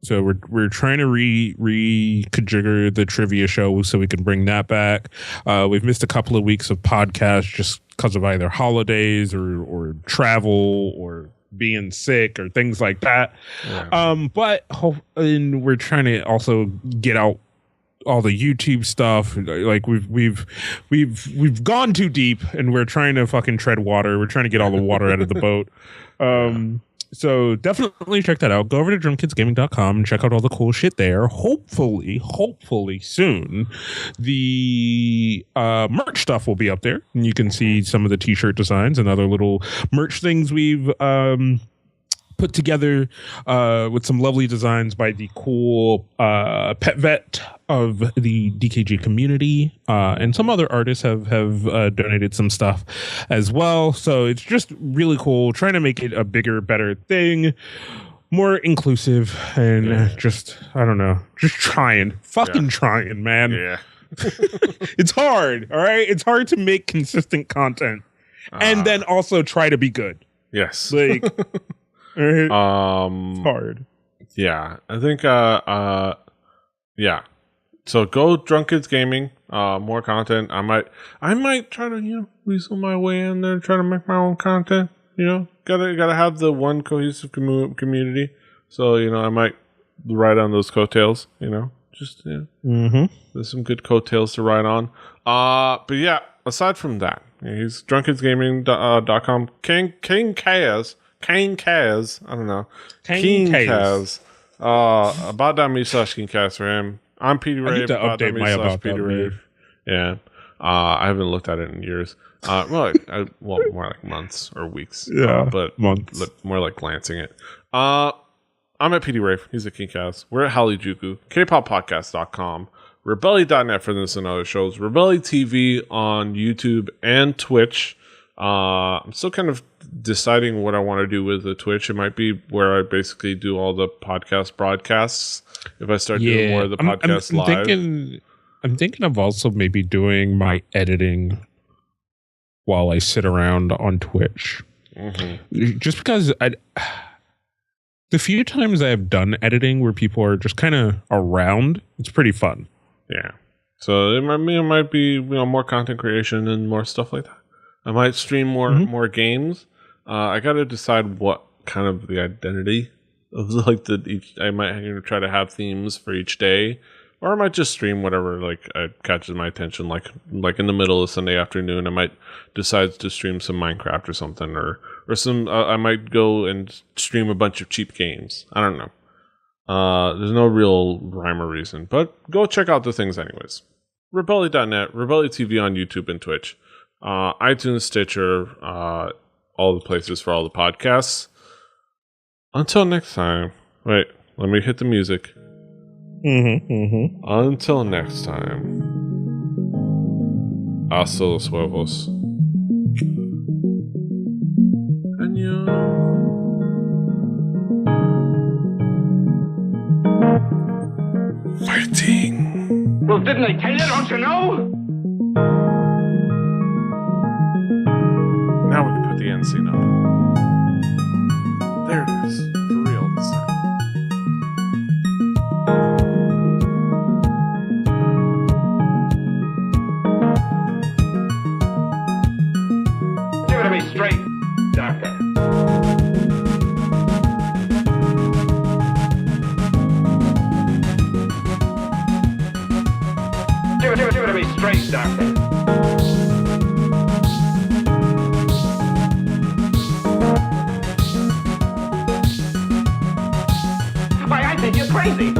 So we're trying to reconfigure the trivia show so we can bring that back. We've missed a couple of weeks of podcasts just because of either holidays or travel or being sick or things like that. Yeah. And we're trying to also get out all the YouTube stuff. Like we've gone too deep and we're trying to fucking tread water. We're trying to get all the water out of the boat. So definitely check that out. Go over to drumkidsgaming.com and check out all the cool shit there. Hopefully soon the merch stuff will be up there and you can see some of the t-shirt designs and other little merch things we've put together with some lovely designs by the cool pet vet of the DKG community, and some other artists have donated some stuff as well. So it's just really cool, trying to make it a bigger, better thing, more inclusive, and just trying, man. Yeah. It's hard, all right? It's hard to make consistent content and then also try to be good. Yes. Like it's hard. Yeah, I think yeah. So go Drunk Kids Gaming, more content. I might try to weasel my way in there, try to make my own content. Gotta have the one cohesive community. So I might ride on those coattails. There's some good coattails to ride on. But yeah, aside from that, he's drunkidsgaming.com. King Kaz. I don't know. King Kaz. About.me/KingKaz for him. I'm Petey Rave. I need to update my about.me. Yeah. I haven't looked at it in years. More like months or weeks. Yeah, but months. More like glancing it. I'm at Petey Rave. He's at King Kaz. We're at Hallyujuku. KPopPodcast.com. Rebelli.net for this and other shows. Rebelli TV on YouTube and Twitch. I'm still kind of deciding what I want to do with the Twitch. It might be where I basically do all the podcast broadcasts. If I start doing more of the podcasts live. I'm thinking of also maybe doing my editing while I sit around on Twitch. Mm-hmm. Just because the few times I've done editing where people are just kind of around, it's pretty fun. Yeah. So it might be more content creation and more stuff like that. I might stream more games. I got to decide what kind of the identity of I might try to have themes for each day. or I might just stream whatever catches my attention. Like in the middle of Sunday afternoon, I might decide to stream some Minecraft or something, or some. I might go and stream a bunch of cheap games. I don't know. There's no real rhyme or reason, but go check out the things anyways. Rebelli.net, Rebelli TV on YouTube and Twitch, iTunes, Stitcher, all the places for all the podcasts. Until next time. Wait, let me hit the music. Until next time. Hasta los huevos. Annyeong. Fighting. Well, didn't I tell you? Don't you know? Now we can put the end scene up. There it is. For real this time. Give it to me straight, Doctor. Give it to me straight, Doctor. Why, I think you're crazy.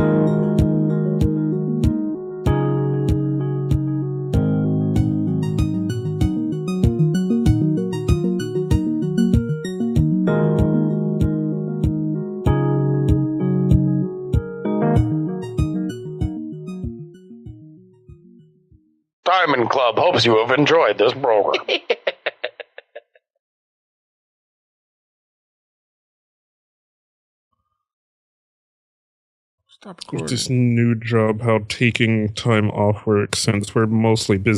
Diamond Club hopes you have enjoyed this program. Stop recording. This new job, how taking time off works, since we're mostly busy.